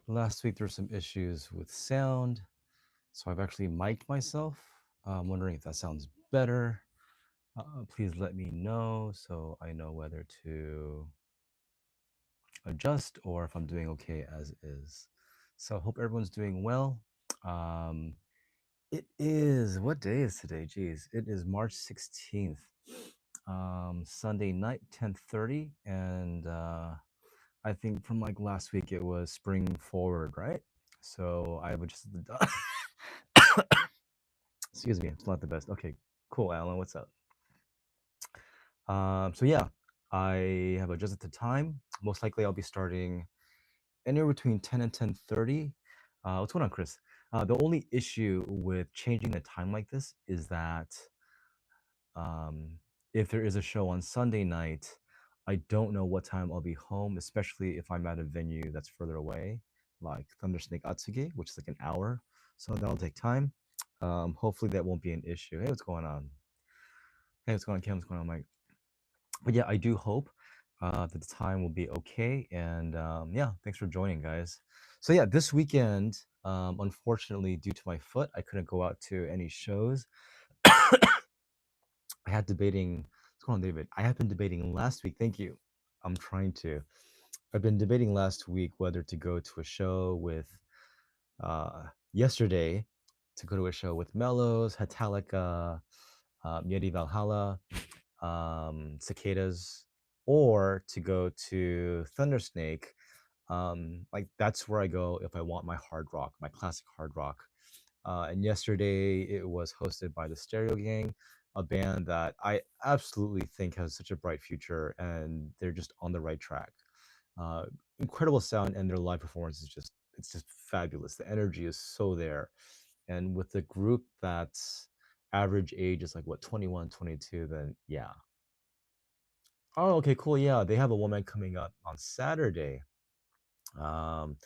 Last week there were some issues with sound, so I've actually mic'd myself. I'm wondering if that sounds better. Please let me know so I know whether to adjust or if I'm doing okay as is. So hope everyone's doing well. Um, it is, what day is today? Geez, it is March 16th, Sunday night, 10:30, and I think from like last week it was spring forward, right? So I've adjusted the excuse me, it's not the best. Okay, cool, Alan, what's up? So yeah, I have adjusted the time. Most likely I'll be starting anywhere between 10 and 10:30. What's going on, Chris? The only issue with changing the time like this is that um, if there is a show on Sunday night, I don't know what time I'll be home, especially if I'm at a venue that's further away, like Thunder Snake Atsugi, which is like an hour. So that'll take time. Hopefully that won't be an issue. Hey, what's going on? Hey, what's going on, Kim? What's going on, Mike? But yeah, I do hope that the time will be okay. And yeah, thanks for joining, guys. So yeah, this weekend, unfortunately, due to my foot, I couldn't go out to any shows. I had debating. What's going on, David? I have been debating last week. Thank you. I'm trying to. I've been debating last week whether to go to a show with. Yesterday, to go to a show with Mellows, Hatalika, Yeti Valhalla, Cicadas, or to go to Thundersnake. Like that's where I go if I want my hard rock, my classic hard rock. And yesterday it was hosted by the Stereo Gang, a band that I absolutely think has such a bright future, and they're just on the right track. Uh, Incredible sound, and their live performance is just it's just fabulous. The energy is so there, and with the group that's average age is like what 21, 22, then yeah. Oh, okay, cool. Yeah, they have a woman coming up on Saturday. Um,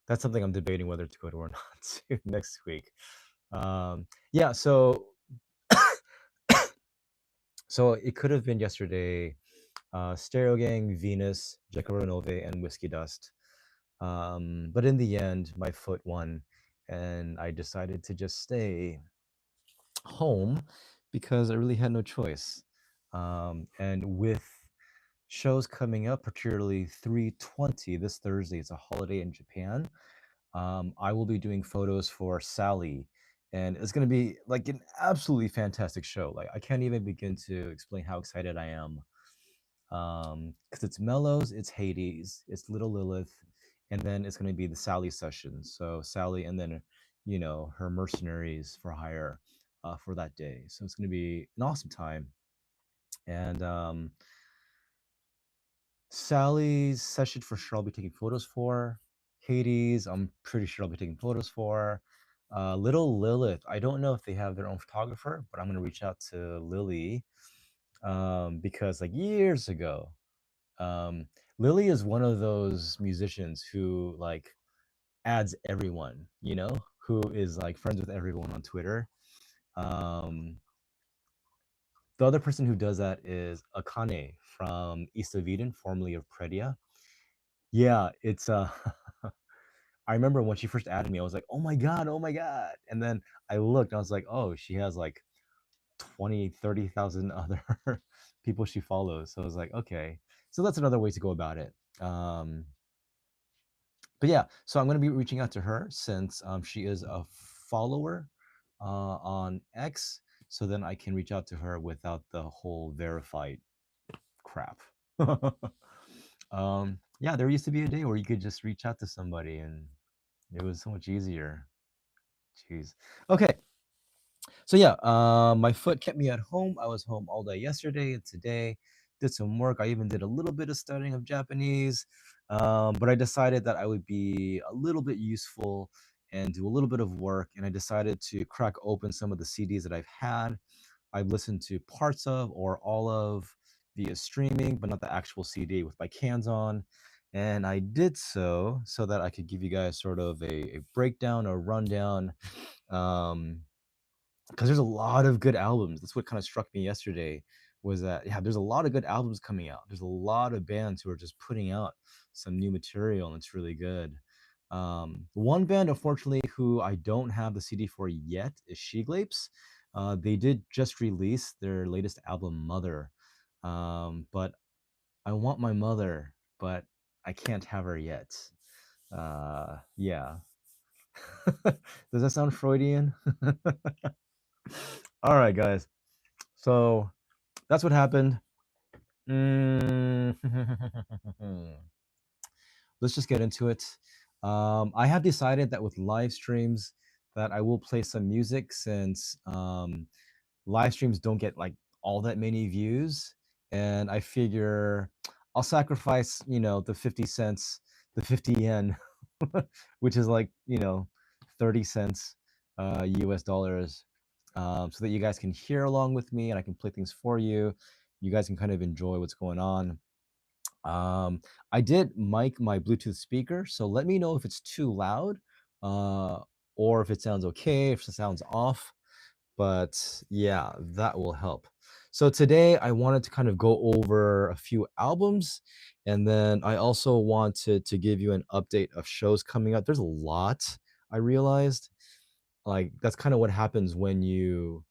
that's something I'm debating whether to go to or not to next week. Yeah, so it could have been yesterday. Stereo Gang, Venus, JEKYLL, RONOVE, and Whiskey Dust. But in the end, my foot won, and I decided to just stay home because I really had no choice. And with shows coming up, particularly 320 this Thursday, it's a holiday in Japan. I will be doing photos for Sally, and it's going to be like an absolutely fantastic show. Like I can't even begin to explain how excited I am. Because it's Mellows, it's Hades, it's Little Lilith, and then it's going to be the Sally session. So Sally, and then her mercenaries for hire for that day. So it's going to be an awesome time. And Sally's session for sure I'll be taking photos for. Hades, I'm pretty sure I'll be taking photos for. Little Lilith, I don't know if they have their own photographer, but I'm gonna reach out to Lily because like years ago, um, Lily is one of those musicians who like adds everyone, who is like friends with everyone on Twitter. Um, the other person who does that is Akane from East of Eden, formerly of Predia. Yeah, it's I remember when she first added me, I was like, "Oh my god, oh my god." And then I looked, and I was like, "Oh, she has like 20, 30,000 other people she follows." So I was like, "Okay." So that's another way to go about it. Um, but yeah, so I'm going to be reaching out to her since she is a follower on X. So then I can reach out to her without the whole verified crap. Yeah, there used to be a day where you could just reach out to somebody and it was so much easier. Jeez. Okay. So yeah, my foot kept me at home. I was home all day yesterday and today. Did some work. I even did a little bit of studying of Japanese, but I decided that I would be a little bit useful and do a little bit of work. And I decided to crack open some of the CDs that I've had. I've listened to parts of or all of via streaming, but not the actual CD with my cans on. And I did so that I could give you guys sort of a breakdown or rundown. Because there's a lot of good albums. That's what kind of struck me yesterday was that yeah, there's a lot of good albums coming out. There's a lot of bands who are just putting out some new material and it's really good. One band, unfortunately, who I don't have the CD for yet is JEKYLL. They did just release their latest album, Mother. But I want my mother, but I can't have her yet. Yeah. Does that sound Freudian? All right, guys. So that's what happened. Mm. Let's just get into it. I have decided that with live streams that I will play some music since live streams don't get like all that many views, and I figure I'll sacrifice, the 50 cents, the 50 yen, which is like, 30 cents US dollars, so that you guys can hear along with me and I can play things for you. You guys can kind of enjoy what's going on. Um, I did mic my Bluetooth speaker, so let me know if it's too loud, uh, or if it sounds okay, if it sounds off. But yeah, that will help. So today I wanted to kind of go over a few albums, and then I also wanted to give you an update of shows coming up. There's a lot, I realized. Like that's kind of what happens when you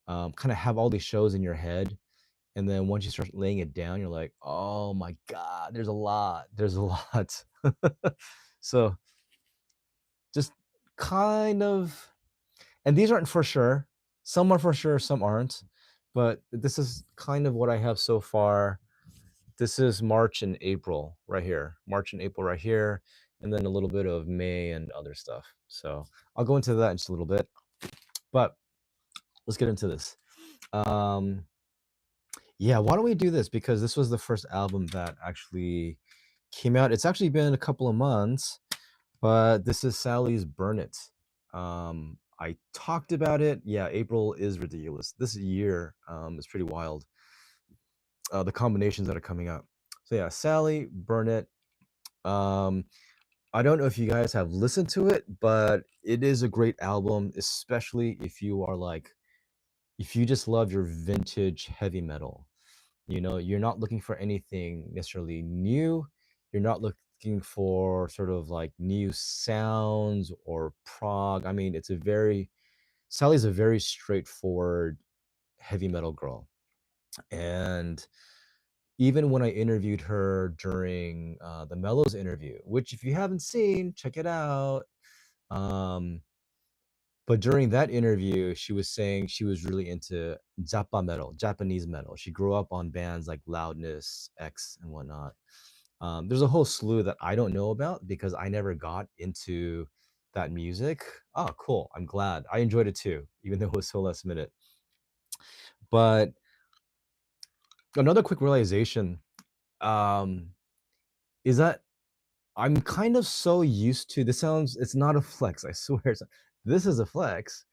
kind of have all these shows in your head, and then once you start laying it down, you're like, oh my God, there's a lot. There's a lot. So just kind of, and these aren't for sure. Some are for sure, some aren't. But this is kind of what I have so far. This is March and April right here. March and April right here. And then a little bit of May and other stuff. So I'll go into that in just a little bit. But let's get into this. Yeah, why don't we do this? Because this was the first album that actually came out. It's actually been a couple of months, but this is Sally's Burn It. I talked about it. Yeah, April is ridiculous. This year is pretty wild. The combinations that are coming up. So yeah, Sally, Burn It. Um, I don't know if you guys have listened to it, but it is a great album, especially if you are like, if you just love your vintage heavy metal. You're not looking for anything necessarily new. You're not looking for sort of like new sounds or prog. I mean, Sally's a very straightforward heavy metal girl. And even when I interviewed her during the Mellows interview, which if you haven't seen, check it out. Um, but during that interview, she was saying she was really into Zappa metal, Japanese metal. She grew up on bands like Loudness, X, and whatnot. There's a whole slew that I don't know about because I never got into that music. Oh, cool. I'm glad. I enjoyed it too, even though it was so last minute. But another quick realization um, is that I'm kind of so used to this. It's not a flex. I swear. This is a flex.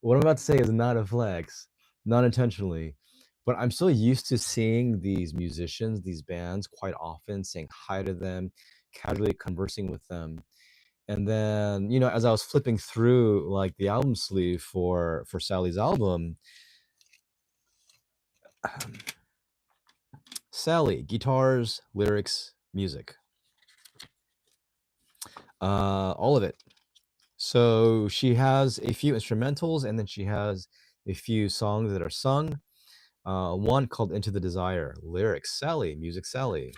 What I'm about to say is not a flex, not intentionally. But I'm so used to seeing these musicians, these bands quite often, saying hi to them, casually conversing with them. And then, as I was flipping through like the album sleeve for Sally's album, Sally, guitars, lyrics, music, all of it. So she has a few instrumentals, and then she has a few songs that are sung. One called Into the Desire, lyrics, Sally, music, Sally.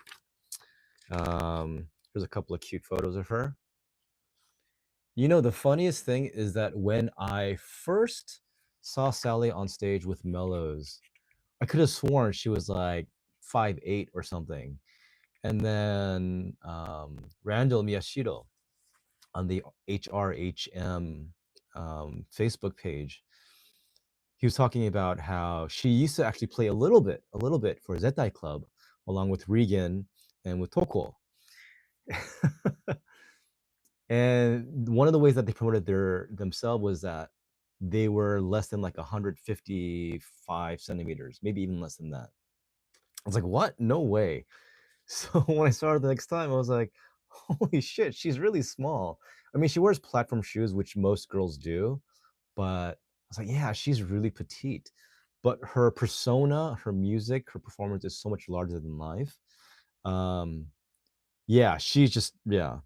There's a couple of cute photos of her. The funniest thing is that when I first saw Sally on stage with Mellows, I could have sworn she was like 5'8" or something. And then Randall Miyashiro on the HRHM Facebook page, he was talking about how she used to actually play a little bit for Zettai Club, along with Regan and with Toko. And one of the ways that they promoted themselves was that they were less than like 155 centimeters, maybe even less than that. I was like, what? No way. So when I saw her the next time, I was like, holy shit, she's really small. I mean, she wears platform shoes, which most girls do, but I was like, yeah, she's really petite. But her persona, her music, her performance is so much larger than life. Yeah, she's just, yeah.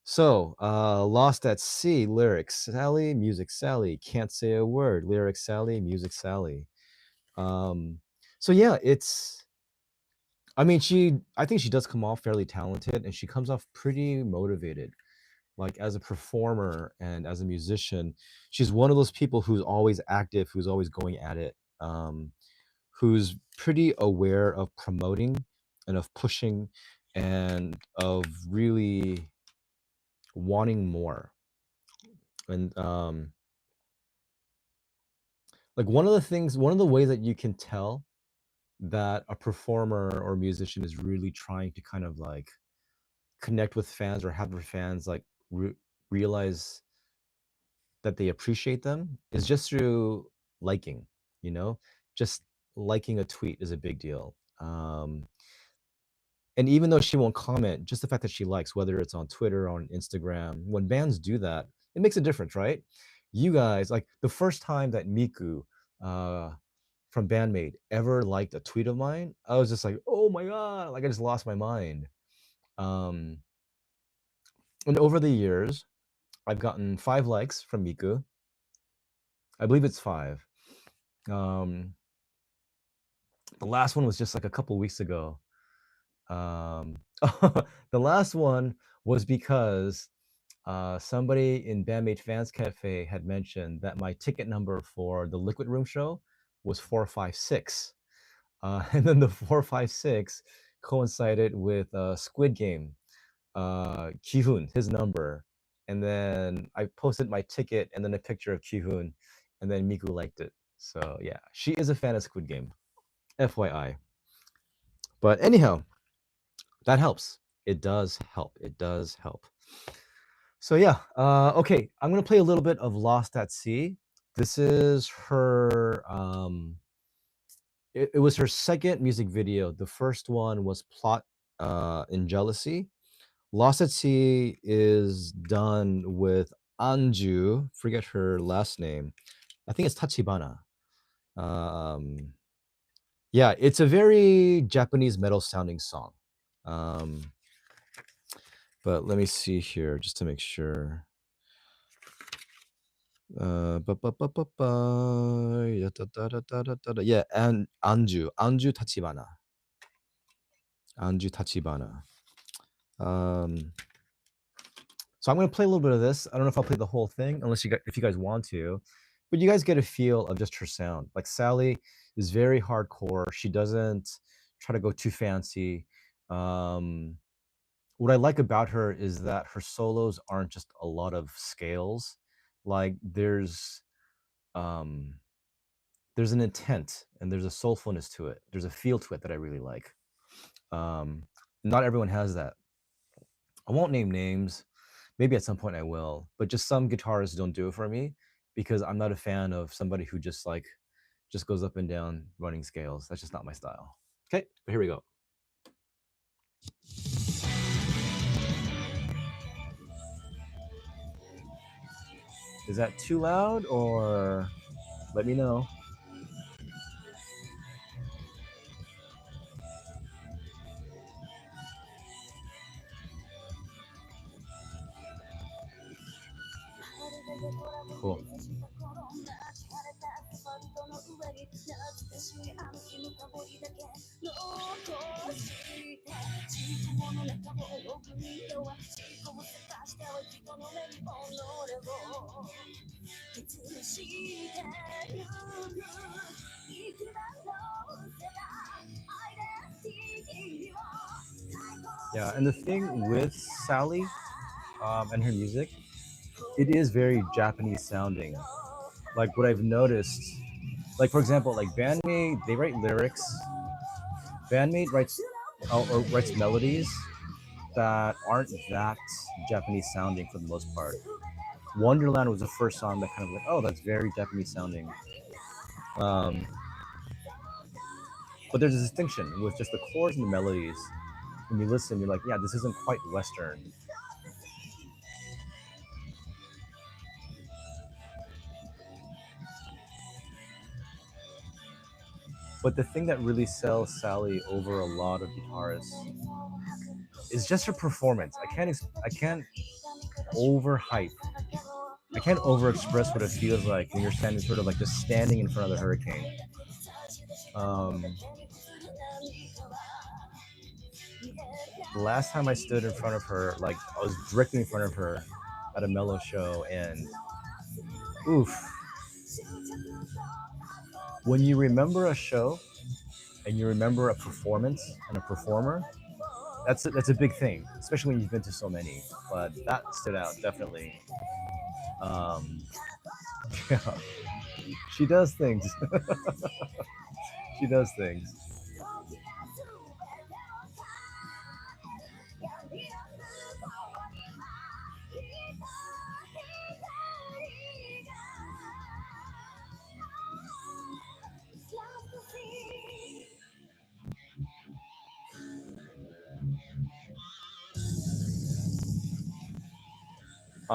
So, Lost at Sea, lyrics, Sally, music, Sally, can't say a word, lyrics, Sally, music, Sally. Um, so yeah, I mean, I think she does come off fairly talented and she comes off pretty motivated. Like as a performer and as a musician, she's one of those people who's always active, who's always going at it, who's pretty aware of promoting and of pushing and of really wanting more. And like one of the ways that you can tell that a performer or musician is really trying to kind of like connect with fans or have their fans like realize that they appreciate them is just through liking, you know, just liking a tweet is a big deal. And even though she won't comment, just the fact that she likes, whether it's on Twitter or on Instagram, when bands do that, it makes a difference, right? You guys, like the first time that Miku uh, from Bandmate ever liked a tweet of mine, I was just like, oh my God, like I just lost my mind. Um, and over the years, I've gotten 5 likes from Miku. I believe it's 5. Um, the last one was just like a couple weeks ago. The last one was because somebody in Bandmate Fans Cafe had mentioned that my ticket number for the Liquid Room show was 456. And then the 456 coincided with Squid Game, Kihun, his number. And then I posted my ticket and then a picture of Kihun, and then Miku liked it. So yeah, she is a fan of Squid Game, FYI. But anyhow, that helps. It does help. It does help. So yeah, okay, I'm gonna play a little bit of Lost at Sea. This is her, it was her second music video. The first one was Plot in Jealousy. Lost at Sea is done with Anju, forget her last name. I think it's Tachibana. Yeah, it's a very Japanese metal sounding song. But let me see here just to make sure. Yeah, and Anju Tachibana. Anju Tachibana. So I'm gonna play a little bit of this. I don't know if I'll play the whole thing, unless if you guys want to, but you guys get a feel of just her sound. Like Sally is very hardcore. She doesn't try to go too fancy. What I like about her is that her solos aren't just a lot of scales. Like there's an intent and there's a soulfulness to it. There's a feel to it that I really like. Not everyone has that. I won't name names. Maybe at some point I will, but just some guitarists don't do it for me because I'm not a fan of somebody who just goes up and down running scales. That's just not my style. Okay, but here we go. Is that too loud, or let me know? Cool. Yeah, and the thing with Sally and her music, it is very Japanese sounding. Like what I've noticed, like for example, like Bandmate, they write lyrics. Bandmate writes or writes melodies that aren't that Japanese sounding for the most part. Wonderland was the first song that kind of like, oh, that's very Japanese sounding. But there's a distinction with just the chords and the melodies. When you listen, you're like, yeah, this isn't quite Western. But the thing that really sells Sally over a lot of guitarists is just her performance. I can't overhype. I can't overexpress what it feels like when you're standing sort of like just standing in front of the hurricane. Um, the last time I stood in front of her, like I was directly in front of her at a mellow show, and oof, when you remember a show and you remember a performance and a performer, that's a big thing, especially when you've been to so many. But that stood out definitely. Um, yeah, she does things. She does things.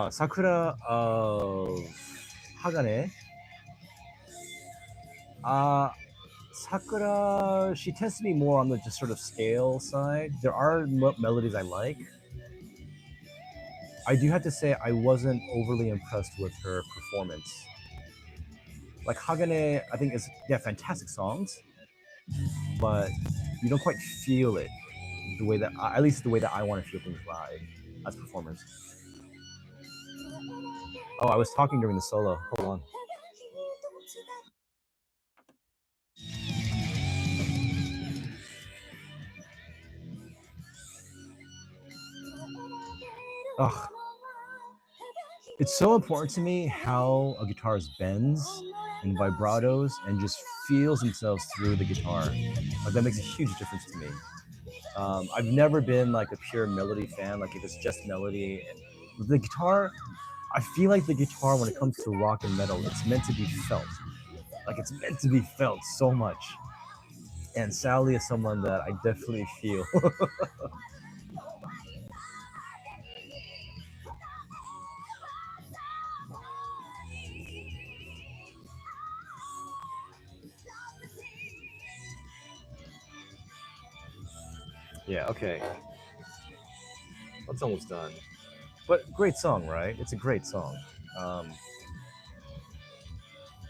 Sakura of Hagane. Sakura, she tends to be more on the just sort of scale side. There are melodies I like. I do have to say I wasn't overly impressed with her performance. Like Hagane, I think is fantastic songs, but you don't quite feel it the way that at least the way that I want to feel things live as performers. Oh, I was talking during the solo. Hold on. Ugh. It's so important to me how a guitarist bends and vibratos and just feels themselves through the guitar. Like that makes a huge difference to me. I've never been like a pure melody fan. Like if it's just melody, and the guitar, I feel like the guitar when it comes to rock and metal, it's meant to be felt. Like it's meant to be felt so much. And Sally is someone that I definitely feel. Yeah, okay. That's almost done. But great song, right? It's a great song.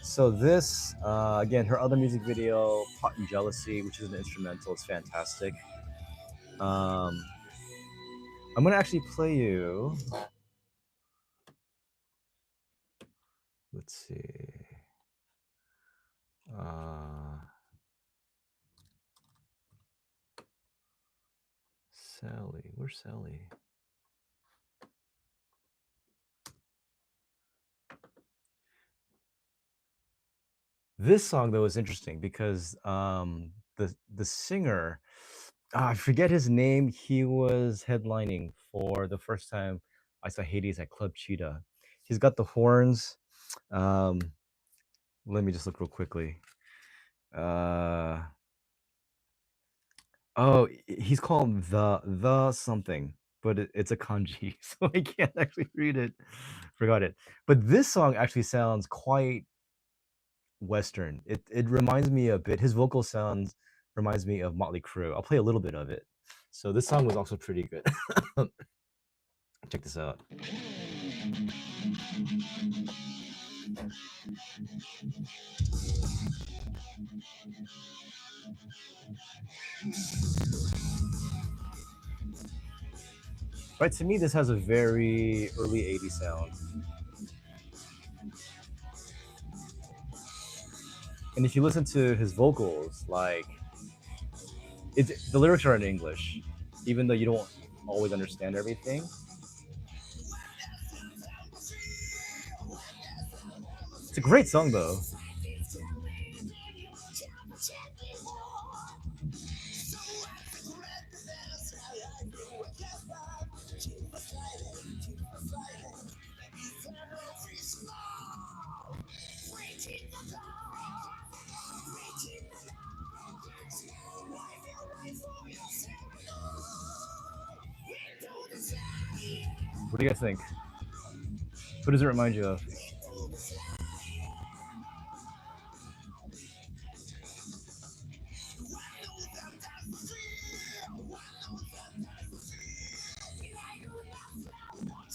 So this, again, her other music video, Pot and Jealousy, which is an instrumental, is fantastic. I'm gonna actually play you. Let's see. Sally, where's Sally? This song though is interesting because the singer, I forget his name. He was headlining for the first time I saw Hades at Club Cheetah. He's got the horns. Um, let me just look real quickly. Oh, he's called the something, but it's a kanji, so I can't actually read it. Forgot it. But this song actually sounds quite Western. It reminds me a bit. His vocal sounds reminds me of Motley Crue. I'll play a little bit of it. So this song was also pretty good. Check this out. Right, to me, this has a very early 80s sound. And if you listen to his vocals, like, the lyrics are in English, even though you don't always understand everything. It's a great song, though. What do you guys think? What does it remind you of?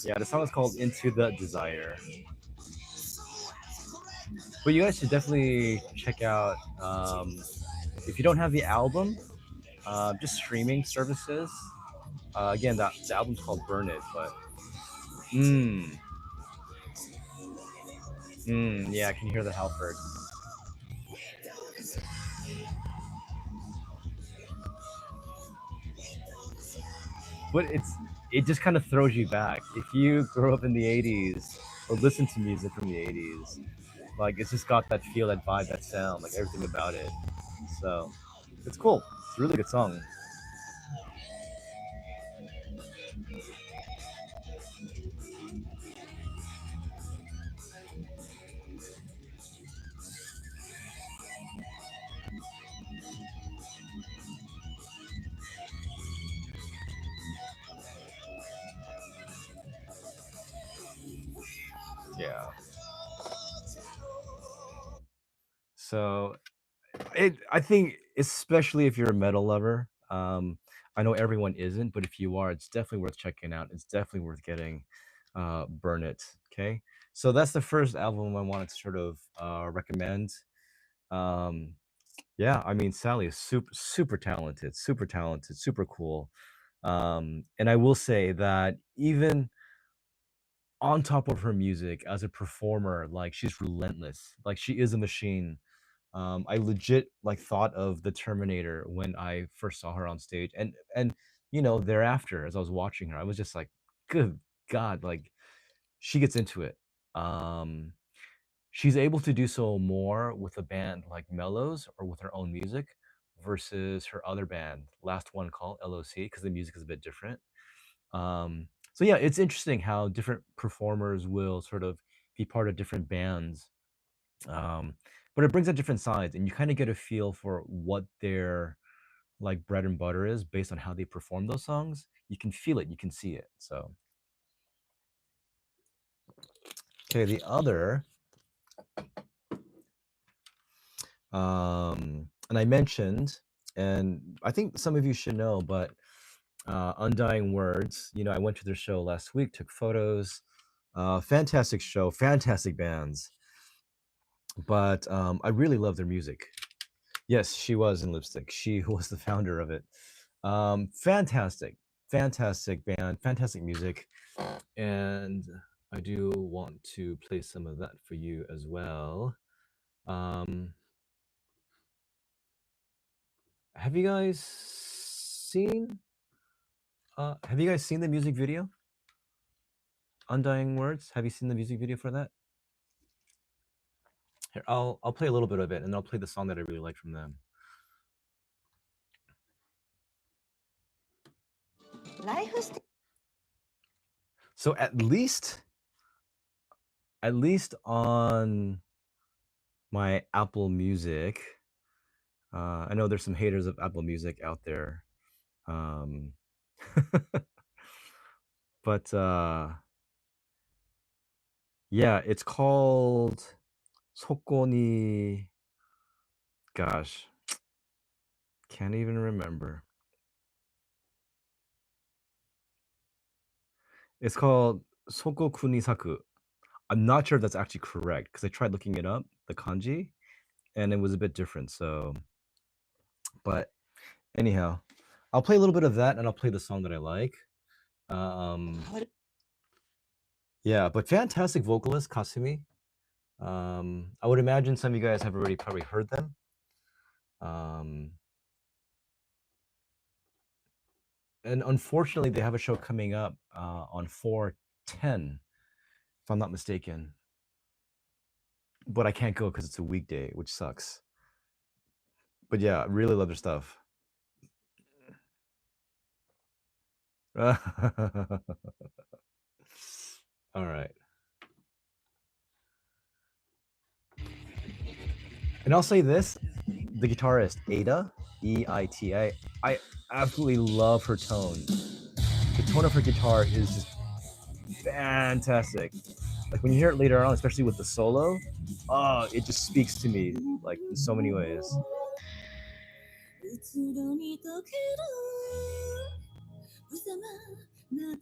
Yeah, the song is called Into the Desire. But you guys should definitely check out, if you don't have the album, just streaming services. Again, the album's called Burn It, but mm, yeah, I can hear the Halford. But it just kind of throws you back. If you grow up in the 80s or listen to music from the 80s, like it's just got that feel, that vibe, that sound, like everything about it. So it's cool. It's a really good song. Yeah. So I think especially if you're a metal lover, I know everyone isn't, but if you are, it's definitely worth checking out. It's definitely worth getting. Burn It. Okay, so that's the first album I wanted to sort of recommend. Um, yeah, I mean Sally is super talented, super cool. And I will say that even on top of her music as a performer, like she's relentless. Like she is a machine. I legit like thought of the Terminator when I first saw her on stage, and thereafter as I was watching her, I was just like, good God, like she gets into it. Um, she's able to do so more with a band like Mellows or with her own music versus her other band, last one called LOC, because the music is a bit different. So yeah, it's interesting how different performers will sort of be part of different bands, um, but it brings out different sides, and you kind of get a feel for what their like bread and butter is based on how they perform those songs. You can feel it, you can see it. So okay, the other, and I mentioned, and I think some of you should know, but Undying Words, I went to their show last week, took photos. Fantastic show, fantastic bands, but I really love their music. Yes, she was in Lipstick. She was the founder of it. Fantastic, fantastic band, fantastic music, and I do want to play some of that for you as well. Um, have you guys seen? Have you guys seen the music video? Undying Words. Have you seen the music video for that? Here, I'll play a little bit of it, and I'll play the song that I really like from them. So at least on my Apple Music, I know there's some haters of Apple Music out there, um, but yeah, it's called Sokoni. Gosh, can't even remember. It's called Sokokuni Saku. I'm not sure if that's actually correct because I tried looking it up, the kanji, and it was a bit different. So, but anyhow, I'll play a little bit of that, and I'll play the song that I like. Um, yeah, but fantastic vocalist Kasumi. I would imagine some of you guys have already probably heard them. Um, and unfortunately, they have a show coming up on 4/10, if I'm not mistaken. But I can't go because it's a weekday, which sucks. But yeah, really love their stuff. All right. And I'll say this, the guitarist Ada, Eita, I absolutely love her tone. The tone of her guitar is just fantastic. Like when you hear it later on, especially with the solo, oh, it just speaks to me like in so many ways. And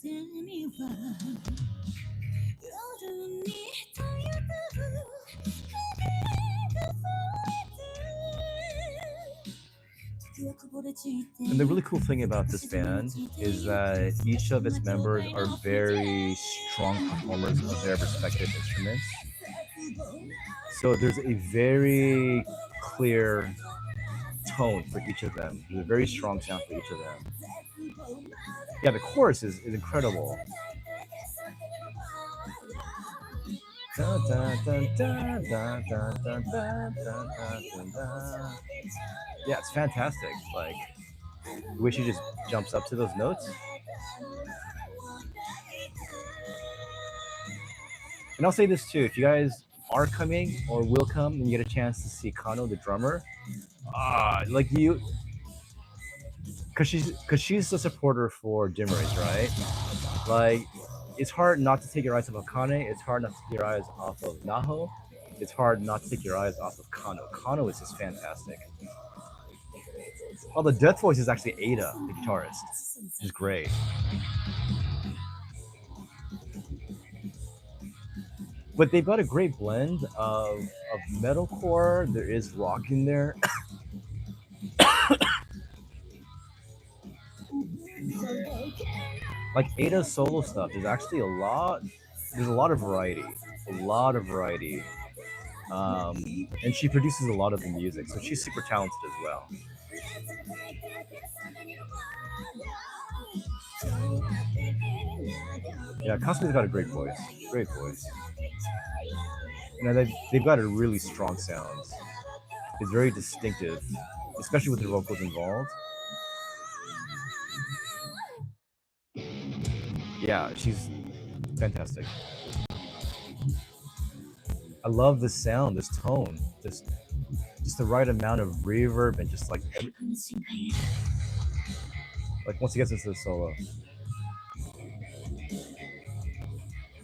the really cool thing about this band is that each of its members are very strong performers of their respective instruments. So there's a very clear tone for each of them. There's a very strong sound for each of them. Yeah, the chorus is incredible. Dun, dun, dun, dun, dun, dun, dun, dun, dun, dun, dun. Yeah, it's fantastic. Like the way she just jumps up to those notes. And I'll say this too: if you guys are coming or will come and you get a chance to see Kano, the drummer, like you, because she's a supporter for Dimmeries, right? Like, it's hard not to take your eyes off of Kane. It's hard not to take your eyes off of Naho. It's hard not to take your eyes off of Kano. Kano is just fantastic. Well, the death voice is actually Ada, the guitarist, which is great. But they've got a great blend of metalcore. There is rock in there. Like Ada's solo stuff, there's actually a lot. There's a lot of variety. And she produces a lot of the music, so she's super talented as well. Yeah, Kasumi's got a great voice. Great voice. And they've got a really strong sound. It's very distinctive, especially with the vocals involved. Yeah, she's fantastic. I love this sound, this tone, just the right amount of reverb and just like once he gets into the solo.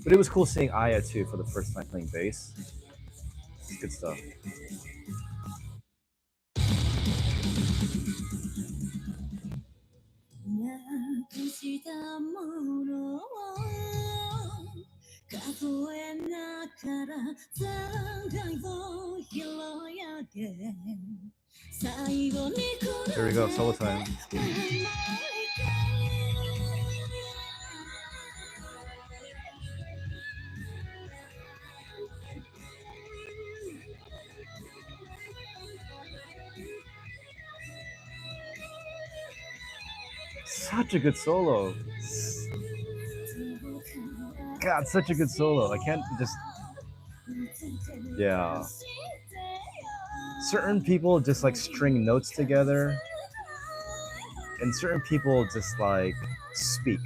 But it was cool seeing Aya too for the first time playing bass. It's good stuff. There we go, solo time. Such a good solo. God, such a good solo. I can't just. Yeah. Certain people just like string notes together, and certain people just like speak,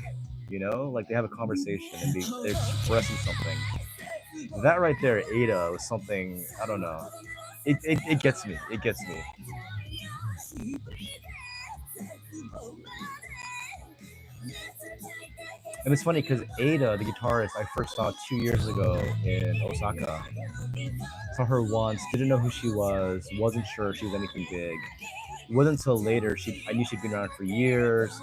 you know? Like they have a conversation and they're expressing something. That right there, Ada, was something, I don't know. It gets me. It gets me. And it's funny because Ada, the guitarist, I first saw 2 years ago in Osaka. Saw her once, didn't know who she was, wasn't sure she was anything big. It wasn't until later I knew she'd been around for years.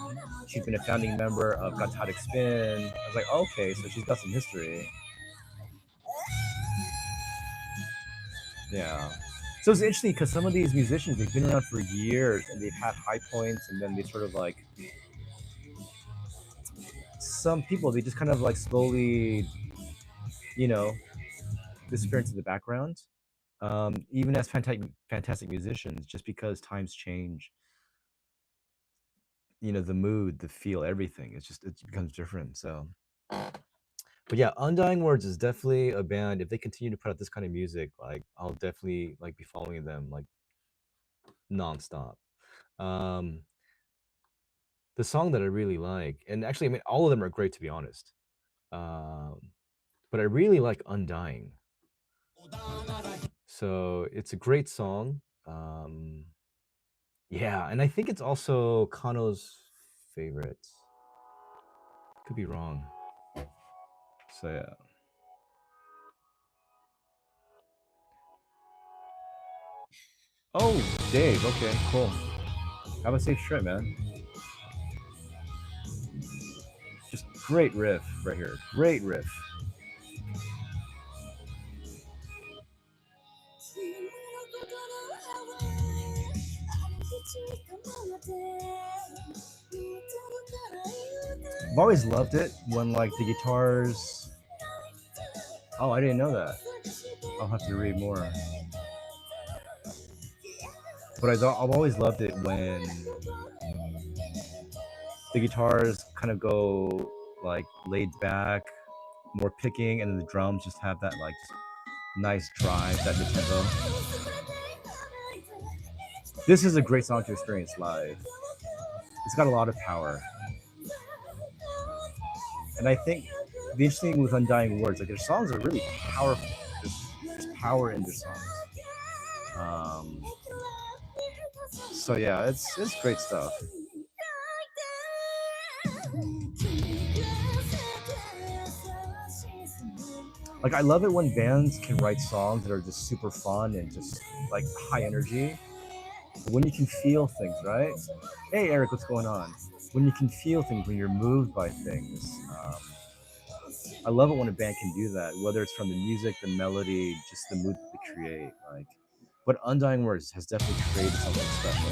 She'd been a founding member of Gotadic Spin. I was like, oh, okay, so she's got some history. Yeah. So it's interesting because some of these musicians, they've been around for years and they've had high points, and then they sort of like, some people, they just kind of like slowly, you know, disappear into the background. Even as fantastic musicians, just because times change, you know, the mood, the feel, everything, it becomes different. So, but yeah, Undying Words is definitely a band. If they continue to put out this kind of music, like I'll definitely like be following them like nonstop. Um, the song that I really like, and actually, I mean, all of them are great to be honest. But I really like Undying. So it's a great song. Yeah, and I think it's also Kano's favorite. Could be wrong. So yeah. Oh, Dave. Okay, cool. Have a safe trip, man. Just Great riff right here. Great riff. I've always loved it when like the guitars. Oh, I didn't know that. I'll have to read more. But I've always loved it when the guitars kind of go like laid back, more picking, and then the drums just have that like just nice drive, that mid tempo. This is a great song to experience live. It's got a lot of power. And I think the interesting thing with Undying Words, like their songs are really powerful. There's power in their songs. So yeah, it's great stuff. Like I love it when bands can write songs that are just super fun and just like high energy. When you can feel things, right? Hey Eric, what's going on? When you can feel things, when you're moved by things. I love it when a band can do that, whether it's from the music, the melody, just the mood that they create. Like, but Undying Words has definitely created something special.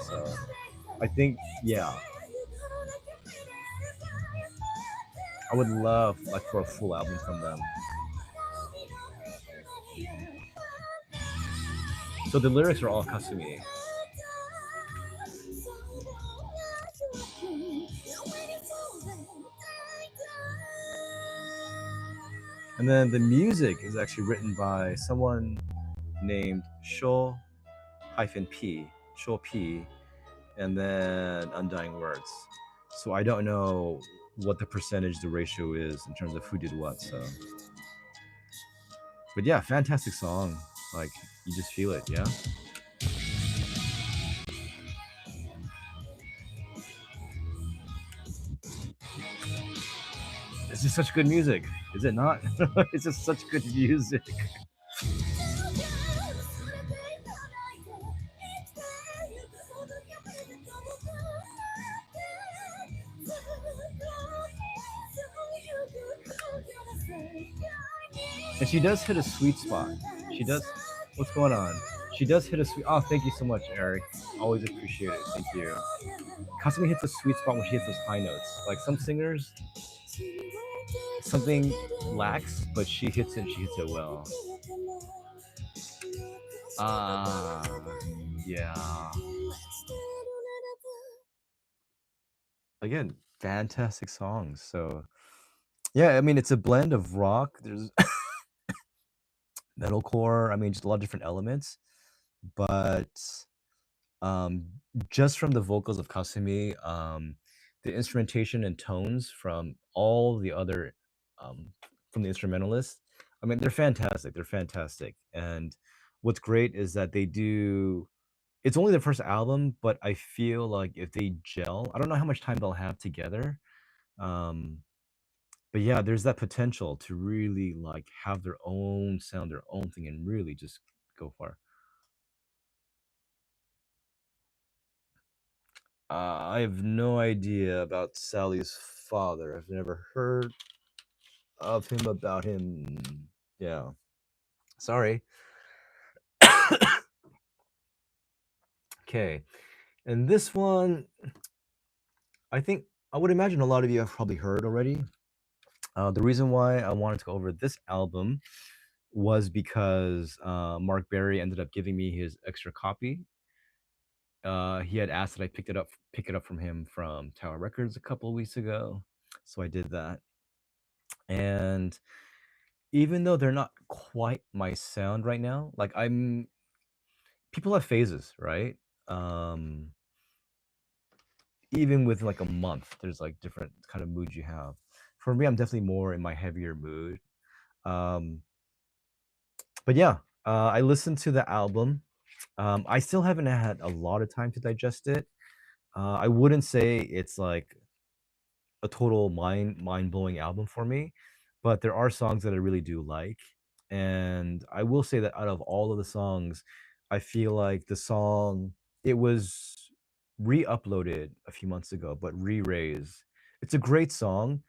So, I think, yeah, I would love like for a full album from them. So the lyrics are all Kasumi. And then the music is actually written by someone named Sho-P, Sho P, and then Undying Words. So I don't know what the percentage, the ratio is in terms of who did what. So, but yeah, fantastic song. Like you just feel it, yeah. It's just such good music, is it not? It's just such good music. And she does hit a sweet spot. She does. What's going on? She does hit a sweet. Oh, thank you so much, Eric. Always appreciate it. Thank you. Kasumi hits a sweet spot when she hits those high notes. Like some singers, something lacks, but she hits it. And she hits it well. Yeah. Again, fantastic songs. So yeah, I mean it's a blend of rock. There's metalcore. I mean, just a lot of different elements. But um, just from the vocals of Kasumi, the instrumentation and tones from all the other from the instrumentalists, I mean, they're fantastic. They're fantastic. And what's great is that they do. It's only their first album, but I feel like if they gel, I don't know how much time they'll have together. Um, but yeah, there's that potential to really like have their own sound, their own thing, and really just go far. I have no idea about Sally's father. I've never heard of him, about him. Yeah. Sorry. Okay. And this one, I think I would imagine a lot of you have probably heard already. The reason why I wanted to go over this album was because Mark Berry ended up giving me his extra copy. He had asked that I pick it up from him from Tower Records a couple of weeks ago, so I did that. And even though they're not quite my sound right now, like people have phases, right? Um, even with like a month, there's like different kind of moods you have. For me, I'm definitely more in my heavier mood. Um, but yeah, I listened to the album. I still haven't had a lot of time to digest it. I wouldn't say it's like a total mind blowing album for me, but there are songs that I really do like, and I will say that out of all of the songs, I feel like the song, it was re-uploaded a few months ago, but re-raised. It's a great song.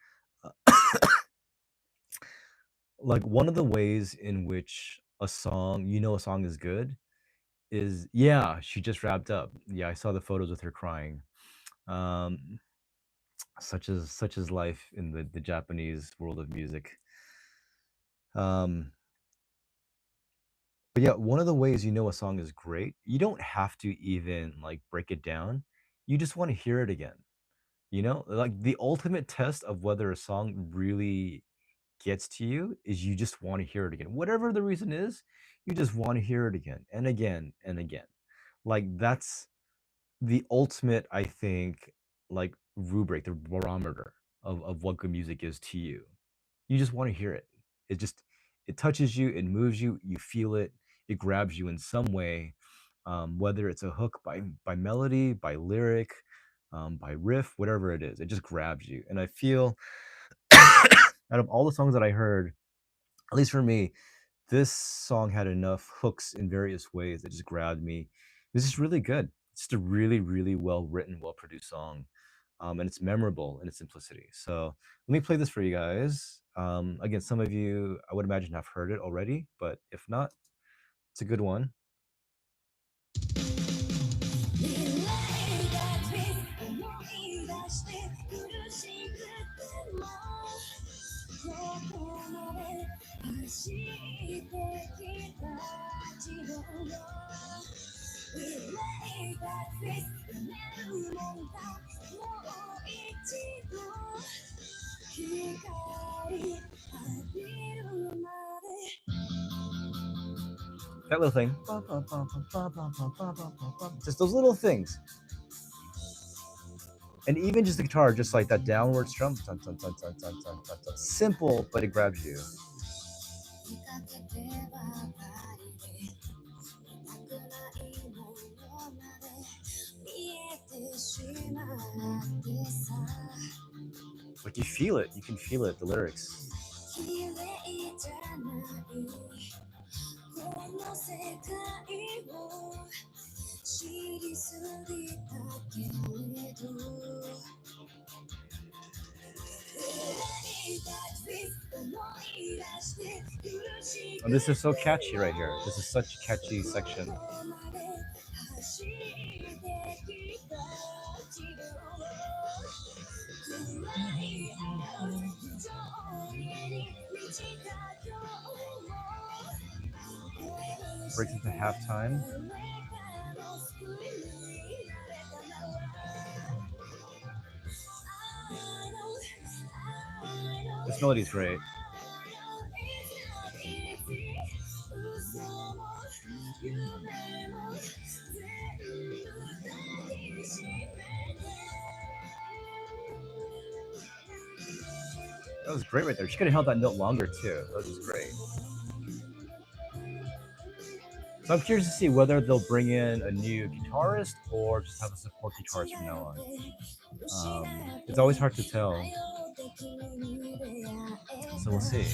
Like one of the ways in which a song, you know, a song is good is, yeah, she just wrapped up. Yeah, I saw the photos with her crying. Um, such as life in the Japanese world of music. Um, but yeah, one of the ways you know a song is great, you don't have to even like break it down. You just want to hear it again. You know, like the ultimate test of whether a song really gets to you is you just want to hear it again. Whatever the reason is, you just want to hear it again and again and again. Like that's the ultimate, I think, like rubric, the barometer of what good music is to you. You just want to hear it. It just it touches you, it moves you, you feel it, it grabs you in some way, whether it's a hook by melody, by lyric, by riff, whatever it is, it just grabs you. And I feel out of all the songs that I heard, at least for me, this song had enough hooks in various ways that just grabbed me. This is really good. It's just a really, really well written, well produced song. And it's memorable in its simplicity. So let me play this for you guys. Again, some of you, I would imagine, have heard it already, but if not, it's a good one. That little thing. Just those little things. And even just the guitar, just like that downward strum. Simple, but it grabs you. Like you feel it. You can feel it, the lyrics. Oh, this is so catchy right here. This is such a catchy section. Breaks into halftime. This melody's great. That was great right there. She could have held that note longer too. That was just great. So I'm curious to see whether they'll bring in a new guitarist or just have a support guitarist from now on. It's always hard to tell. So we'll see.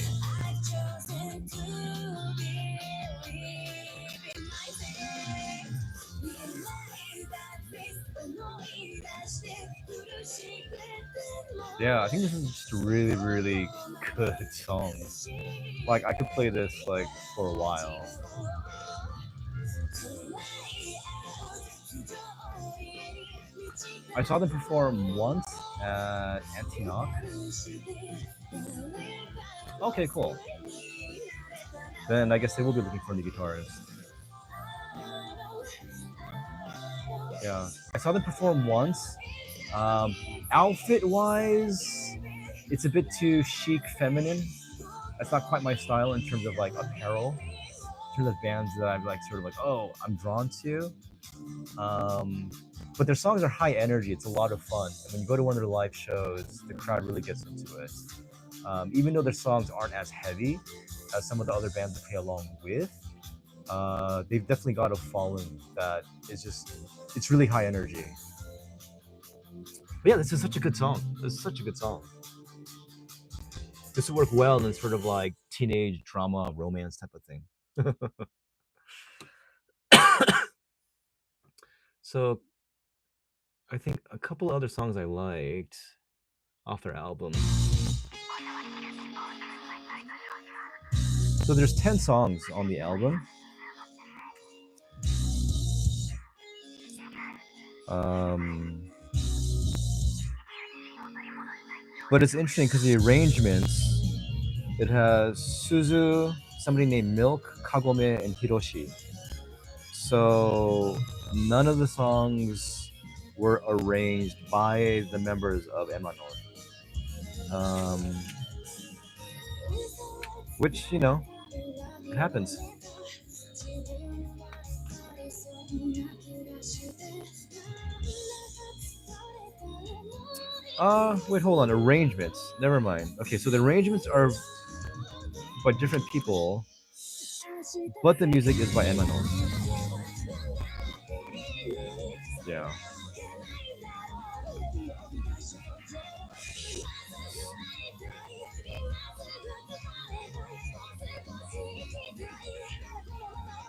Yeah, I think this is just a really, really good song. Like I could play this like for a while. I saw them perform once at Antioch. Okay, cool. Then I guess they will be looking for a new guitarist. Yeah, I saw them perform once. Outfit wise, it's a bit too chic, feminine. That's not quite my style in terms of like apparel. In terms of bands that I'm like sort of like, oh, I'm drawn to. But their songs are high energy. It's a lot of fun. And when you go to one of their live shows, the crowd really gets into it. Even though their songs aren't as heavy as some of the other bands they play along with, they've definitely got a following that is just, it's really high energy. But yeah, this is such a good song. This is such a good song. This would work well in sort of like teenage drama, romance type of thing. So I think a couple other songs I liked off their album. So there's 10 songs on the album. Um, but it's interesting because the arrangements, it has Suzu, somebody named Milk, Kagome, and Hiroshi. So none of the songs were arranged by the members of EMANON. Which, you know, it happens. Wait, hold on. Arrangements. Never mind. Okay, so the arrangements are by different people, but the music is by EMANON. Yeah.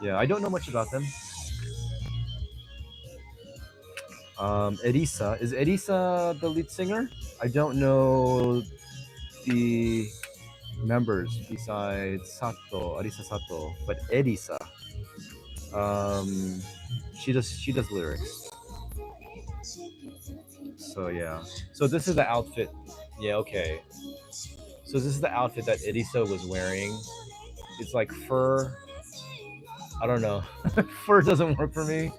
Yeah, I don't know much about them. Erisa. Is Erisa the lead singer? I don't know the members besides Sato, Arisa Sato, but Erisa. She does lyrics. So yeah. So this is the outfit. Yeah, okay. So this is the outfit that Erisa was wearing. It's like fur. I don't know. Fur doesn't work for me.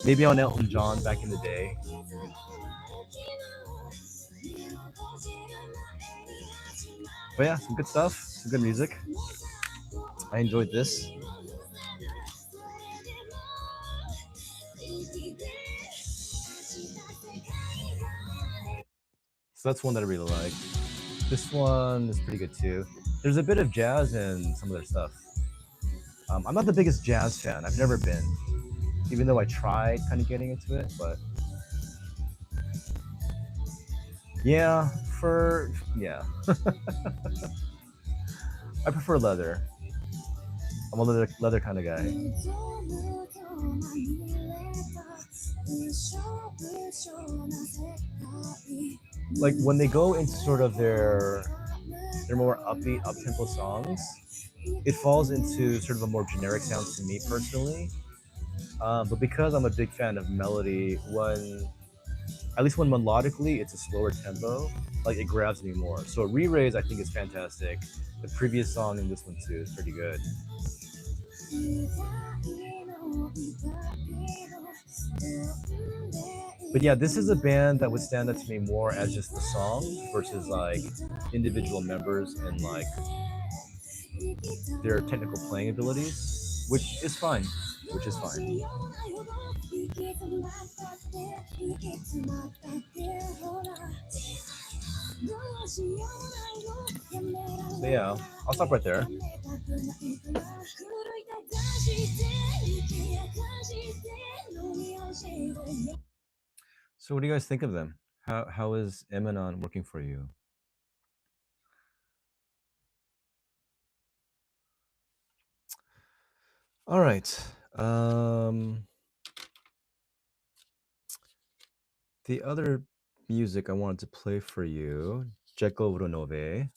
Maybe on Elton John back in the day. But yeah, some good stuff, some good music. I enjoyed this. So that's one that I really like. This one is pretty good too. There's a bit of jazz in some of their stuff. I'm not the biggest jazz fan. I've never been, even though I tried kind of getting into it. But yeah, yeah, I prefer leather. I'm a leather kind of guy. Like when they go into sort of their more upbeat, up tempo songs, it falls into sort of a more generic sound to me personally. But because I'm a big fan of melody, at least when melodically it's a slower tempo, like it grabs me more. So Re-Raise I think is fantastic. The previous song and this one too is pretty good. But yeah, this is a band that would stand out to me more as just the song versus like individual members and like their technical playing abilities, which is fine. Which is fine. So yeah, I'll stop right there. So what do you guys think of them? How is Emanon working for you? All right. The other music I wanted to play for you, JEKYLL RONOVE.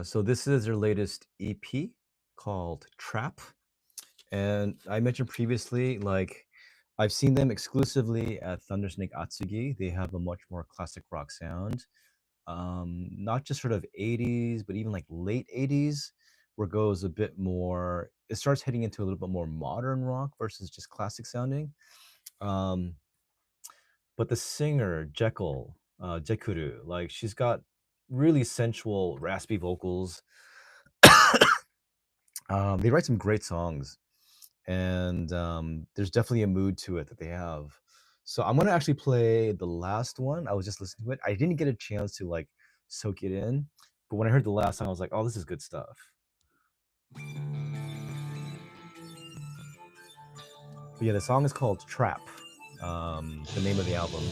So this is their latest EP called Trap. And I mentioned previously, like I've seen them exclusively at Thundersnake Atsugi. They have a much more classic rock sound. Not just sort of 80s, but even like late 80s, where it goes a bit more, it starts heading into a little bit more modern rock versus just classic sounding. Um, but the singer, JEKYLL, like she's got really sensual, raspy vocals. They write some great songs, and there's definitely a mood to it that they have. So I'm gonna actually play the last one. I was just listening to it. I didn't get a chance to like soak it in, but when I heard the last song, I was like, "Oh, this is good stuff." But yeah, the song is called "Trap," the name of the album.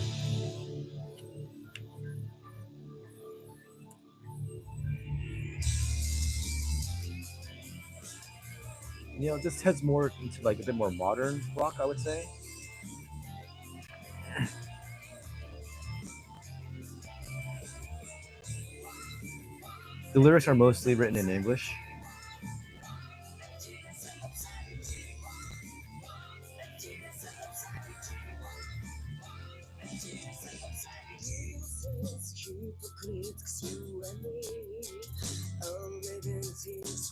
You know, it just heads more into like a bit more modern rock, I would say. The lyrics are mostly written in English.